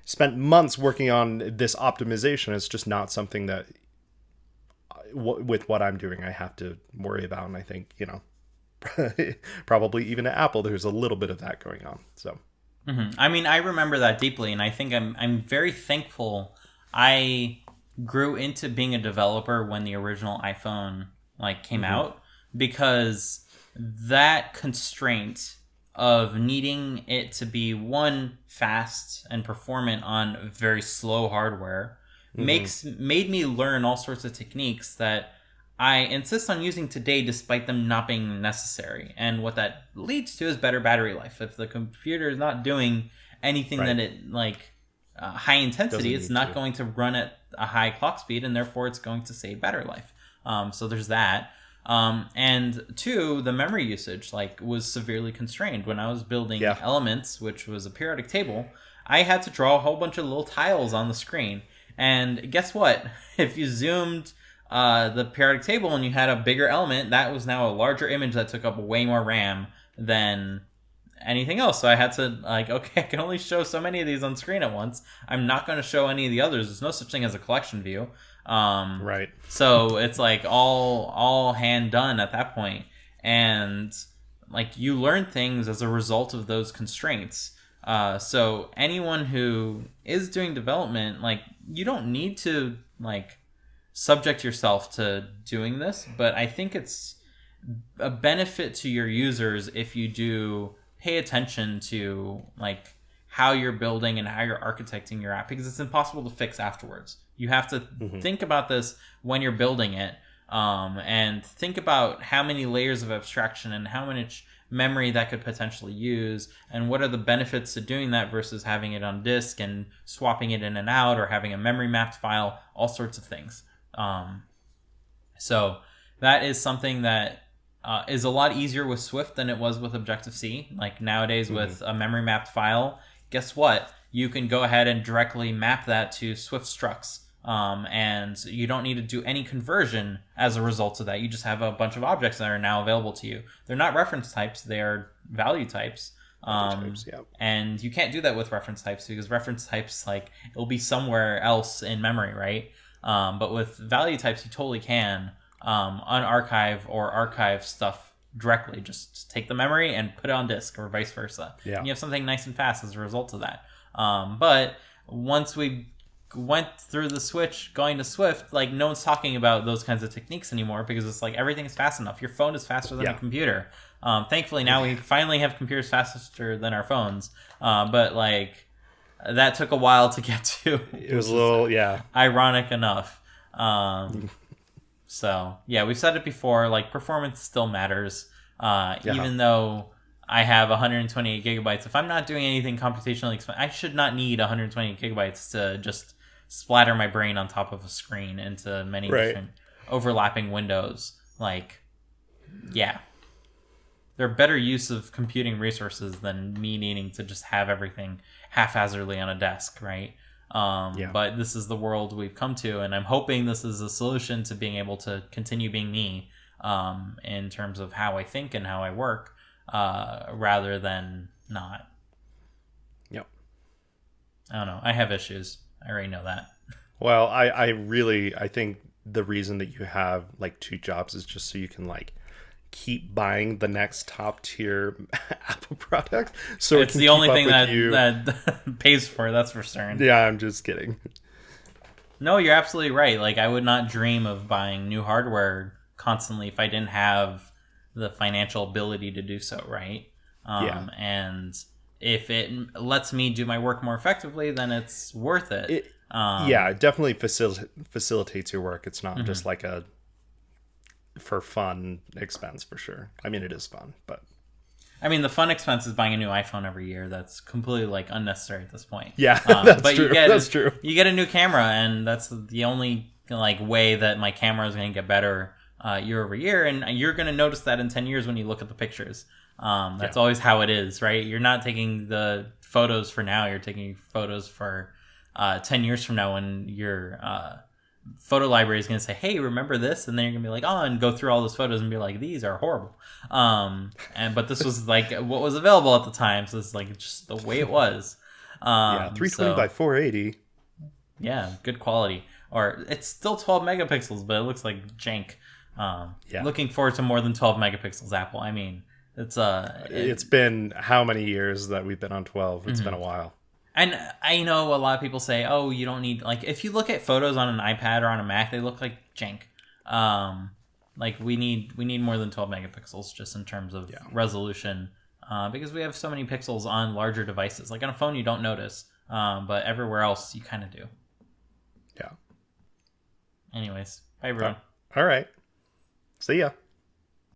spent months working on this optimization. It's just not something that with what I'm doing I have to worry about, and I think probably even at Apple there's a little bit of that going on. So I mean, I remember that deeply, and I think I'm very thankful I grew into being a developer when the original iPhone like came out, because that constraint of needing it to be one fast and performant on very slow hardware made me learn all sorts of techniques that I insist on using today despite them not being necessary. And what that leads to is better battery life. If the computer is not doing anything that it like high intensity, it's not going to run at a high clock speed, and therefore it's going to save battery life. So there's that. And two, the memory usage like was severely constrained. When I was building Elements, which was a periodic table, I had to draw a whole bunch of little tiles on the screen. And guess what? If you zoomed the periodic table and you had a bigger element, that was now a larger image that took up way more RAM than anything else. So I had to like, okay, I can only show so many of these on screen at once. I'm not going to show any of the others. There's no such thing as a collection view. Right. So it's like all hand done at that point. And like you learn things as a result of those constraints. So anyone who is doing development, like you don't need to like subject yourself to doing this, but I think it's a benefit to your users if you do pay attention to like how you're building and how you're architecting your app, because it's impossible to fix afterwards. You have to think about this when you're building it, and think about how many layers of abstraction and how much memory that could potentially use, and what are the benefits to doing that versus having it on disk and swapping it in and out, or having a memory mapped file, all sorts of things. So that is something that is a lot easier with Swift than it was with Objective-C. Like nowadays with a memory mapped file, guess what? You can go ahead and directly map that to Swift structs. And you don't need to do any conversion as a result of that. You just have a bunch of objects that are now available to you. They're not reference types, they are value types. And you can't do that with reference types, because reference types, like, it'll be somewhere else in memory, right? But with value types, you totally can unarchive or archive stuff directly. Just take the memory and put it on disk, or vice versa. Yeah. And you have something nice and fast as a result of that. But once we went through the switch going to Swift, like no one's talking about those kinds of techniques anymore, because it's like everything's fast enough. Your phone is faster than a computer. Thankfully now we finally have computers faster than our phones, but like that took a while to get to. It was a little ironic enough. So yeah, we've said it before, like performance still matters, even though I have 128 gigabytes. If I'm not doing anything computationally expensive, I should not need 128 gigabytes to just splatter my brain on top of a screen into many different overlapping windows. Like, yeah. They're better use of computing resources than me needing to just have everything haphazardly on a desk, right? But this is the world we've come to, and I'm hoping this is a solution to being able to continue being me in terms of how I think and how I work, rather than not. Yep. I don't know. I have issues. I already know that. Well, I think the reason that you have like two jobs is just so you can like keep buying the next top tier Apple product. So it's the only thing that pays for it, that's for certain. Yeah, I'm just kidding. No, you're absolutely right. Like I would not dream of buying new hardware constantly if I didn't have the financial ability to do so, right? And if it lets me do my work more effectively, then it's worth it. It definitely facilitates your work. It's not just like a for fun expense, for sure. I mean, it is fun, but I mean, the fun expense is buying a new iPhone every year. That's completely like unnecessary at this point. Yeah, that's true. That's true. You get a new camera, and that's the only like way that my camera is going to get better year over year, and you're going to notice that in 10 years when you look at the pictures. That's always how it is, right? You're not taking the photos for now. You're taking photos for 10 years from now, when your photo library is going to say, hey, remember this? And then you're going to be like, oh, and go through all those photos and be like, these are horrible. But this was like what was available at the time. So it's like just the way it was. 320 by 480. Yeah, good quality. Or it's still 12 megapixels, but it looks like jank. Looking forward to more than 12 megapixels, Apple. I mean, it's been how many years that we've been on 12? It's been a while. And I know a lot of people say, oh, you don't need, like, if you look at photos on an iPad or on a Mac, they look like jank. Like we need more than 12 megapixels just in terms of resolution because we have so many pixels on larger devices. Like on a phone, you don't notice, but everywhere else, you kind of do. Yeah. Anyways, bye, everyone. All right. See ya.